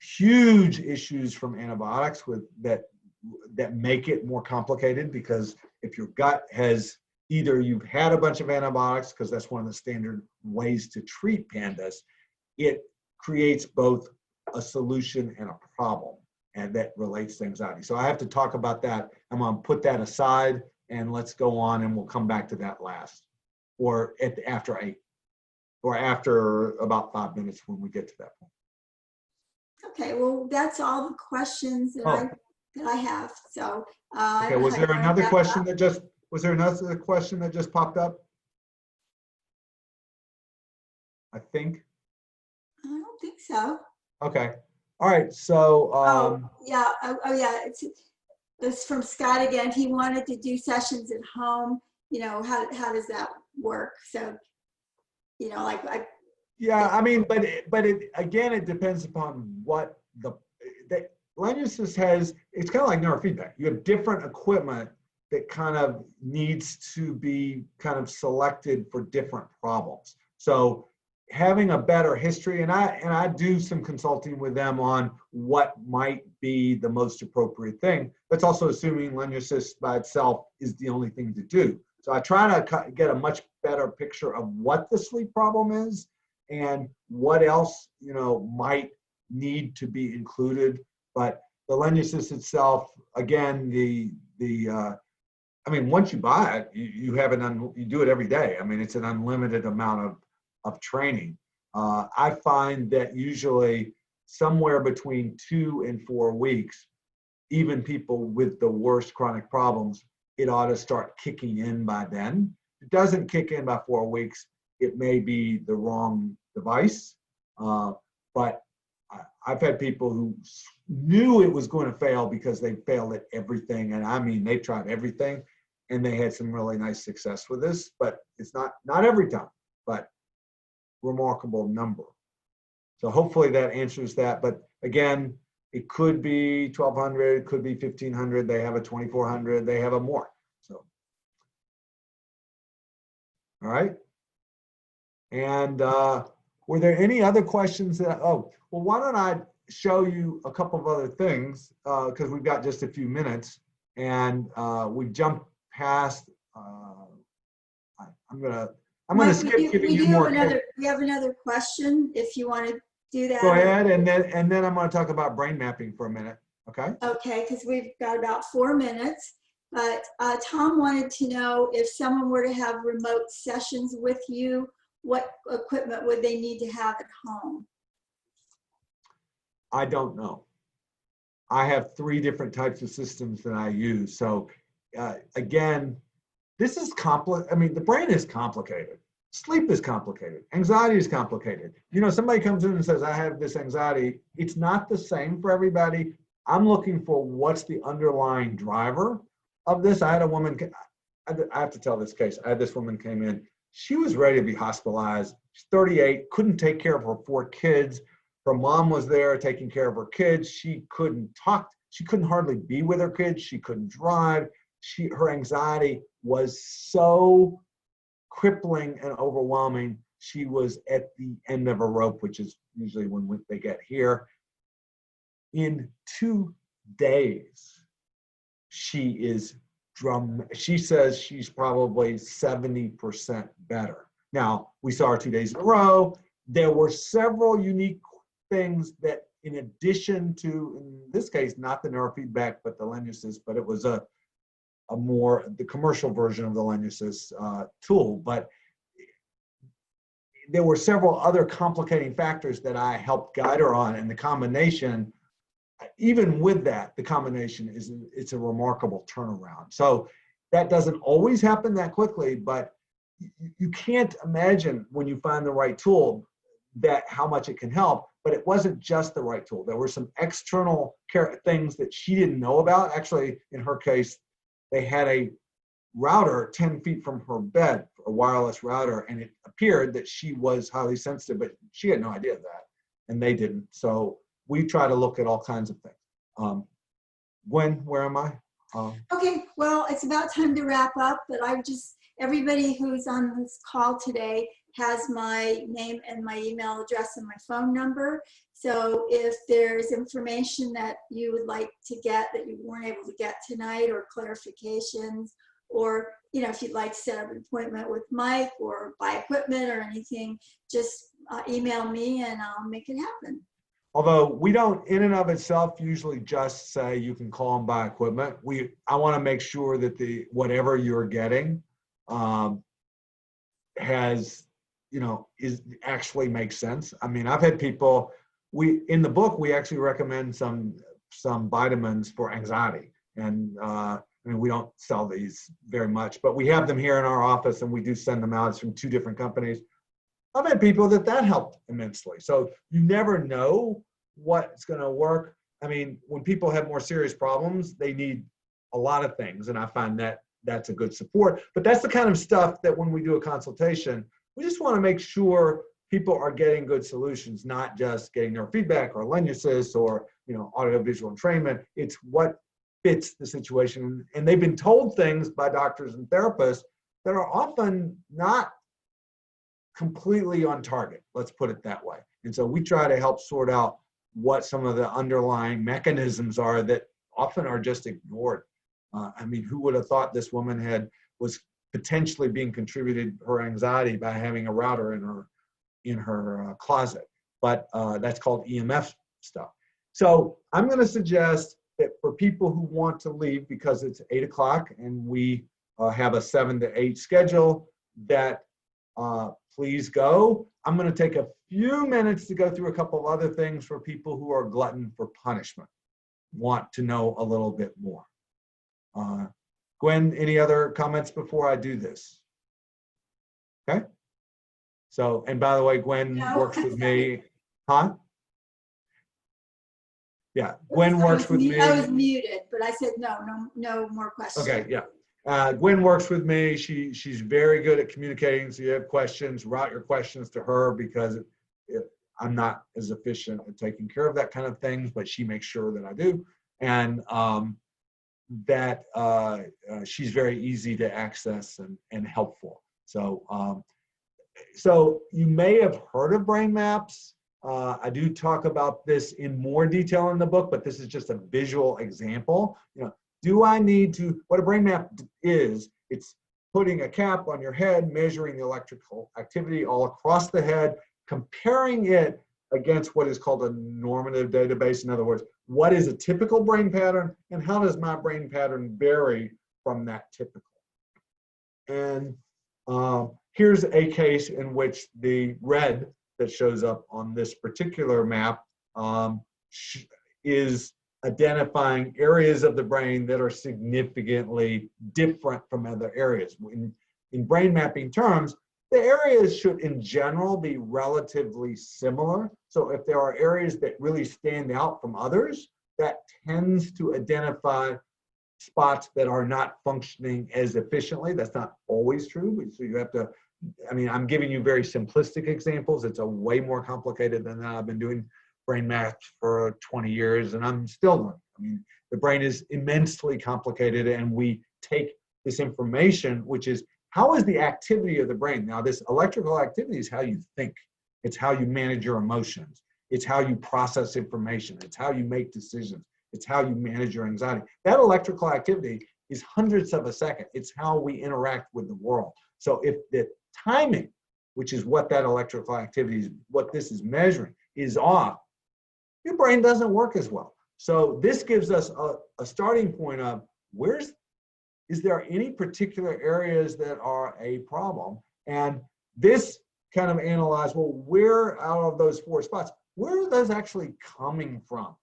huge issues from antibiotics that make it more complicated, because if your gut has either you've had a bunch of antibiotics, because that's one of the standard ways to treat PANDAS, it creates both a solution and a problem, and that relates to anxiety. So I have to talk about that. I'm going to put that aside, and let's go on, and we'll come back to that last, or after 8, or after about 5 minutes when we get to that point. Okay, well, that's all the questions that I have. So okay, was there another question that just popped up? I think. I don't think so. Okay. All right. So. Yeah. Yeah. It's from Scott again. He wanted to do sessions at home. You know, how does that work? So, you know, yeah, I mean, but again, it depends upon what the LENYO has. It's kind of like neurofeedback. You have different equipment that kind of needs to be kind of selected for different problems. So having a better history, and I do some consulting with them on what might be the most appropriate thing. That's also assuming LENYO by itself is the only thing to do. So I try to get a much better picture of what the sleep problem is and what else, you know, might need to be included. But the LENYO itself, again, I mean, once you buy it, you have you do it every day. I mean, it's an unlimited amount of training. I find that usually somewhere between 2 and 4 weeks, even people with the worst chronic problems, it ought to start kicking in by then. If it doesn't kick in by 4 weeks, it may be the wrong device. But I've had people who knew it was going to fail because they failed at everything. And I mean, they've tried everything and they had some really nice success with this, but it's not every time, but remarkable number. So hopefully that answers that. But again, it could be 1,200, it could be 1,500. They have a 2,400, they have a more. So, all right. And were there any other questions that, well, why don't I show you a couple of other things, because we've got just a few minutes, and we jumped past, I'm gonna skip giving you more. We have another question if you want to do that. Go ahead, and then I'm gonna talk about brain mapping for a minute, okay? Okay, because we've got about 4 minutes. But Tom wanted to know if someone were to have remote sessions with you, what equipment would they need to have at home? I don't know. I have 3 different types of systems that I use. So again, this is complicated. I mean, the brain is complicated. Sleep is complicated. Anxiety is complicated. You know, somebody comes in and says, I have this anxiety. It's not the same for everybody. I'm looking for what's the underlying driver of this. I had a woman, I have to tell this case. I had this woman came in. She was ready to be hospitalized. She's 38, couldn't take care of her 4 kids. Her mom was there taking care of her kids. She couldn't talk. she couldn't hardly be with her kids. She couldn't drive. Her anxiety was so crippling and overwhelming. She was at the end of a rope, which is usually when they get here. In 2 days, she says she's probably 70% better. Now, we saw her 2 days in a row. There were several unique things that, in addition to, in this case, not the neurofeedback, but the LENYO, but it was the commercial version of the LENYO tool. But there were several other complicating factors that I helped guide her on, and the combination, even with that, the combination it's a remarkable turnaround. So that doesn't always happen that quickly, but you can't imagine when you find the right tool that how much it can help. But it wasn't just the right tool. There were some external things that she didn't know about. Actually, in her case, they had a router 10 feet from her bed, a wireless router, and it appeared that she was highly sensitive, but she had no idea of that, and they didn't. So we try to look at all kinds of things. Gwen, where am I? Okay, well, it's about time to wrap up, but everybody who's on this call today has my name and my email address and my phone number. So if there's information that you would like to get that you weren't able to get tonight, or clarifications, or if you'd like to set up an appointment with Mike or buy equipment or anything, just email me and I'll make it happen. Although we don't, in and of itself, usually just say you can call and buy equipment. I want to make sure that whatever you're getting has, actually makes sense. I mean, I've had people. In the book we actually recommend some vitamins for anxiety, and we don't sell these very much, but we have them here in our office, and we do send them out. It's from 2 different companies. I've had people that helped immensely. So you never know what's going to work. I mean, when people have more serious problems, they need a lot of things, and I find that that's a good support. But that's the kind of stuff that when we do a consultation, we just want to make sure people are getting good solutions, not just getting neurofeedback or LENYO or audiovisual entrainment. It's what fits the situation, and they've been told things by doctors and therapists that are often not completely on target, let's put it that way. And so we try to help sort out what some of the underlying mechanisms are that often are just ignored. I mean, who would have thought this woman was potentially being contributed her anxiety by having a router in her closet? But that's called EMF stuff. So I'm going to suggest that for people who want to leave, because it's 8 o'clock and we have a 7 to 8 schedule, that please go. I'm going to take a few minutes to go through a couple of other things for people who are glutton for punishment, want to know a little bit more. Gwen, any other comments before I do this? Okay. So, and by the way, Gwen works with me. Huh? Yeah, Gwen works with me. I was muted, but I said no more questions. Okay, yeah. Gwen works with me. She's very good at communicating. So you have questions, route your questions to her, because I'm not as efficient at taking care of that kind of things, but she makes sure that I do. And she's very easy to access and helpful. So, so you may have heard of brain maps. I do talk about this in more detail in the book, but this is just a visual example. Do I need to, what a brain map is, it's putting a cap on your head, measuring the electrical activity all across the head, comparing it against what is called a normative database. In other words, what is a typical brain pattern and how does my brain pattern vary from that typical? And here's a case in which the red that shows up on this particular map is identifying areas of the brain that are significantly different from other areas. In brain mapping terms, the areas should in general be relatively similar. So if there are areas that really stand out from others, that tends to identify spots that are not functioning as efficiently. That's not always true, so you have to, I mean, I'm giving you very simplistic examples. It's a way more complicated than that. I've been doing brain maps for 20 years and I'm still learning. I mean, the brain is immensely complicated, and we take this information, which is how is the activity of the brain. Now, this electrical activity is how you think. It's how you manage your emotions. It's how you process information. It's how you make decisions. It's how you manage your anxiety. That electrical activity is hundredths of a second. It's how we interact with the world. So if the timing, which is what that electrical activity is, what this is measuring, is off, your brain doesn't work as well. So this gives us a starting point of is there any particular areas that are a problem? And this kind of analyze, well, where out of those 4 spots, where are those actually coming from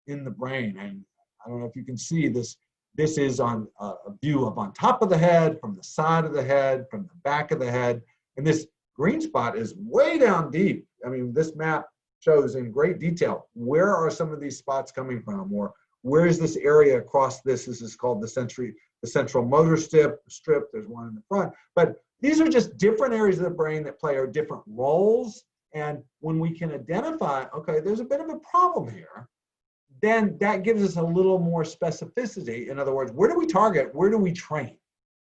in the brain? And I don't know if you can see this. This is on a view of on top of the head, from the side of the head, from the back of the head. And this green spot is way down deep. I mean, this map shows in great detail where are some of these spots coming from, or where is this area across this? This is called the central motor strip. There's one in the front. But these are just different areas of the brain that play different roles. And when we can identify, okay, there's a bit of a problem here, then that gives us a little more specificity. In other words, where do we target? Where do we train?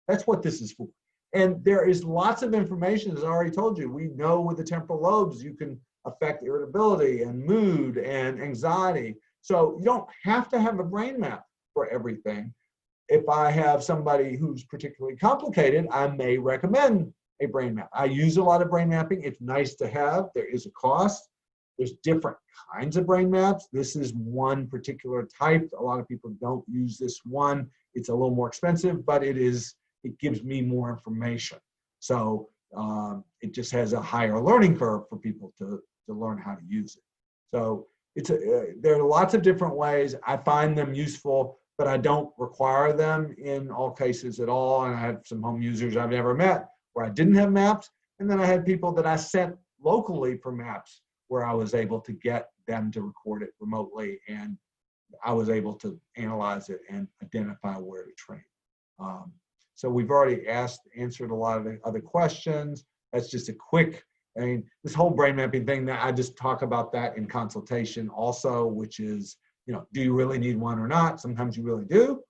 That's what this is for. And there is lots of information, as I already told you. We know with the temporal lobes, you can affect irritability and mood and anxiety. So you don't have to have a brain map for everything. If I have somebody who's particularly complicated, I may recommend a brain map. I use a lot of brain mapping. It's nice to have. There is a cost. There's different kinds of brain maps. This is one particular type. A lot of people don't use this one. It's a little more expensive, but it gives me more information. So it just has a higher learning curve for people to learn how to use it. So there are lots of different ways. I find them useful, but I don't require them in all cases at all. And I have some home users I've never met where I didn't have maps. And then I had people that I sent locally for maps where I was able to get them to record it remotely, and I was able to analyze it and identify where to train. So we've already answered a lot of the other questions. That's just a quick, I mean, this whole brain mapping thing, that I just talk about that in consultation also, which is, do you really need one or not? Sometimes you really do,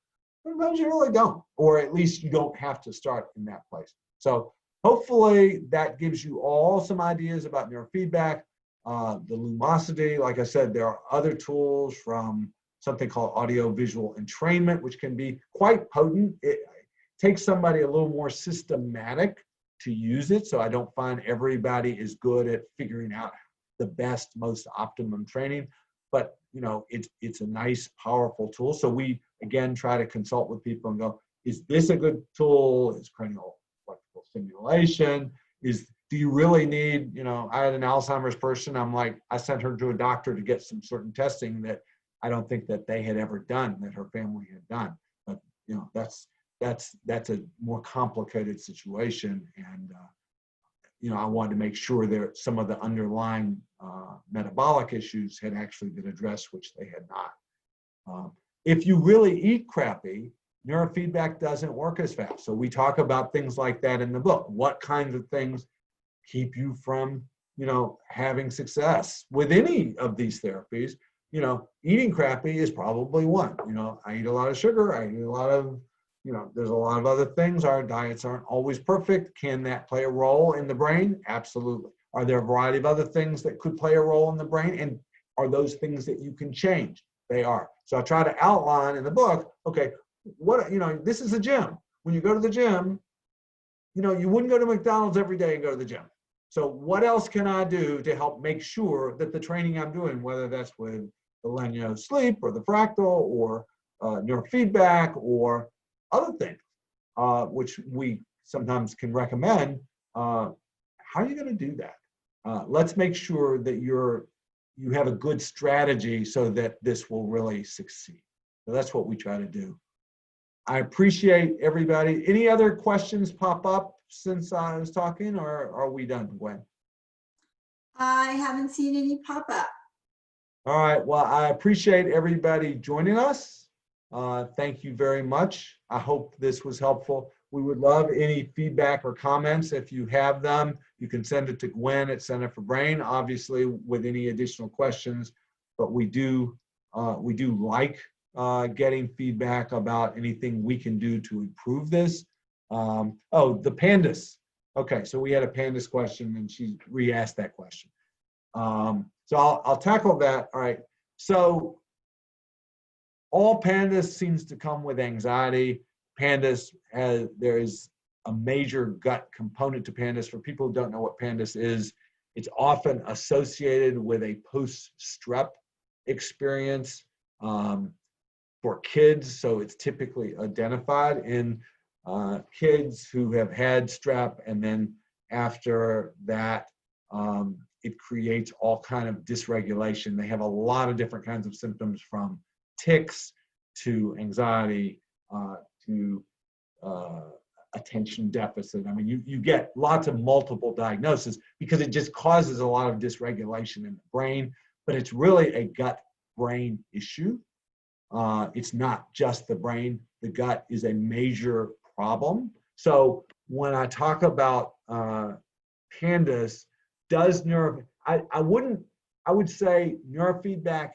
sometimes you really don't, or at least you don't have to start in that place. So hopefully that gives you all some ideas about neurofeedback. The lumosity, like I said, there are other tools from something called audio-visual entrainment, which can be quite potent. It takes somebody a little more systematic to use it. So I don't find everybody is good at figuring out the best, most optimum training, but it's a nice, powerful tool. So we, again, try to consult with people and go, is this a good tool? Is cranial electrical stimulation? Do you really need, I had an Alzheimer's person, I sent her to a doctor to get some certain testing that I don't think that they had ever done, that her family had done. But, that's a more complicated situation. And, I wanted to make sure that some of the underlying metabolic issues had actually been addressed, which they had not. If you really eat crappy, neurofeedback doesn't work as fast. So we talk about things like that in the book. What kinds of things keep you from, having success with any of these therapies? Eating crappy is probably one. I eat a lot of sugar. I eat a lot of, there's a lot of other things. Our diets aren't always perfect. Can that play a role in the brain? Absolutely. Are there a variety of other things that could play a role in the brain? And are those things that you can change? They are. So I try to outline in the book, okay, this is a gym. When you go to the gym, you wouldn't go to McDonald's every day and go to the gym. So what else can I do to help make sure that the training I'm doing, whether that's with the LENYO sleep or the fractal or neurofeedback or other things, which we sometimes can recommend, how are you going to do that? Let's make sure that you have a good strategy so that this will really succeed. So that's what we try to do. I appreciate everybody. Any other questions pop up since I was talking, or are we done, Gwen? I haven't seen any pop up. All right. Well, I appreciate everybody joining us. Thank you very much. I hope this was helpful. We would love any feedback or comments. If you have them, you can send it to Gwen at Center for Brain, obviously with any additional questions. But we do like getting feedback about anything we can do to improve this. Oh, the pandas. Okay, so we had a pandas question and she re-asked that question. So I'll tackle that. All right, so all pandas seems to come with anxiety. Pandas, there is a major gut component to pandas. For people who don't know what pandas is, it's often associated with a post-strep experience for kids. So it's typically identified in kids who have had strep, and then after that, it creates all kind of dysregulation. They have a lot of different kinds of symptoms, from tics to anxiety to attention deficit. I mean, you get lots of multiple diagnoses because it just causes a lot of dysregulation in the brain, but it's really a gut-brain issue. It's not just the brain. The gut is a major problem. So when I talk about pandas, I would say neurofeedback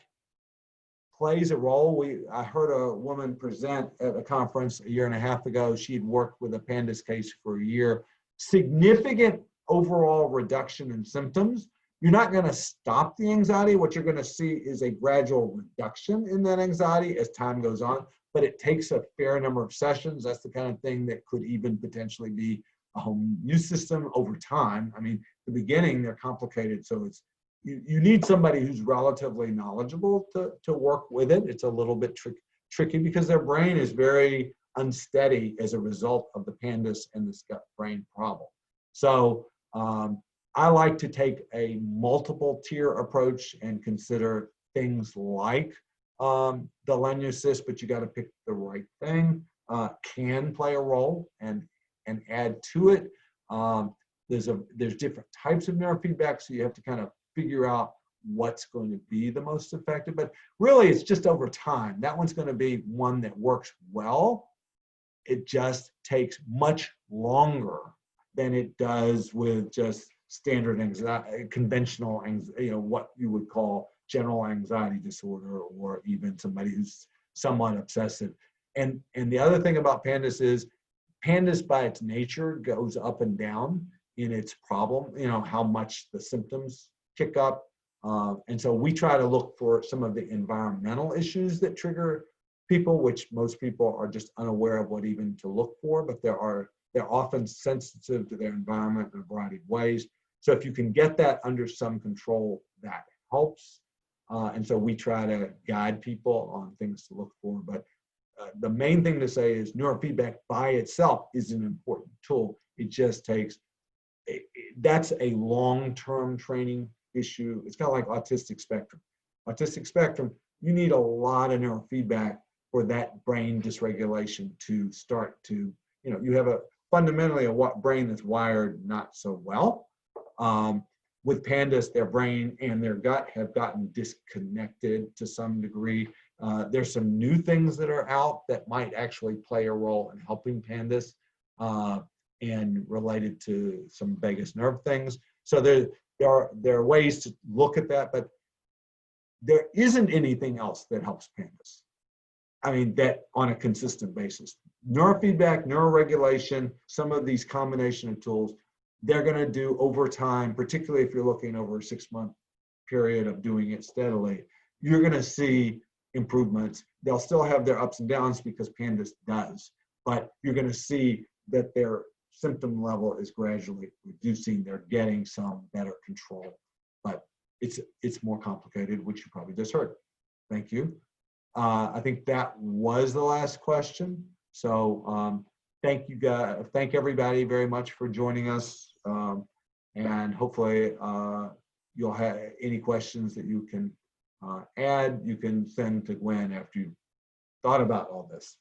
plays a role. I heard a woman present at a conference a year and a half ago. She'd worked with a pandas case for a year. Significant overall reduction in symptoms. You're not going to stop the anxiety. What you're going to see is a gradual reduction in that anxiety as time goes on, but it takes a fair number of sessions. That's the kind of thing that could even potentially be a whole new system over time. I mean, the beginning, they're complicated, so you need somebody who's relatively knowledgeable to work with it. It's a little bit tricky because their brain is very unsteady as a result of the pandas and this gut-brain problem. So I like to take a multiple tier approach and consider things like the LENYO cyst, but you got to pick the right thing. Can play a role and add to it. There's different types of neurofeedback, so you have to kind of figure out what's going to be the most effective. But really, it's just over time. That one's going to be one that works well. It just takes much longer than it does with just standard anxiety, conventional anxiety, what you would call general anxiety disorder, or even somebody who's somewhat obsessive. And the other thing about pandas is, pandas by its nature goes up and down in its problem, how much the symptoms kick up. And so we try to look for some of the environmental issues that trigger people, which most people are just unaware of what even to look for, but they're often sensitive to their environment in a variety of ways. So if you can get that under some control, that helps. And so we try to guide people on things to look for. But the main thing to say is neurofeedback by itself is an important tool. It just takes, that's a long-term training issue. It's kind of like autistic spectrum. Autistic spectrum, you need a lot of neurofeedback for that brain dysregulation to start to, you have fundamentally a brain that's wired not so well. With pandas, their brain and their gut have gotten disconnected to some degree. There's some new things that are out that might actually play a role in helping pandas and related to some vagus nerve things. So there are ways to look at that, but there isn't anything else that helps pandas. I mean, that on a consistent basis. Neurofeedback, neuroregulation, some of these combination of tools, they're going to do over time, particularly if you're looking over a 6-month period of doing it steadily, you're going to see improvements. They'll still have their ups and downs because pandas does, but you're going to see that their symptom level is gradually reducing. They're getting some better control, but it's more complicated, which you probably just heard. Thank you. I think that was the last question. So thank you guys. Thank everybody very much for joining us. And hopefully you'll have any questions that you can add, you can send to Gwen after you've thought about all this.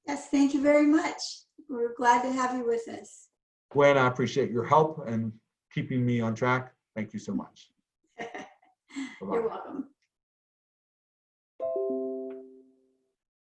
Yes, thank you very much. We're glad to have you with us. Gwen, I appreciate your help and keeping me on track. Thank you so much. You're welcome.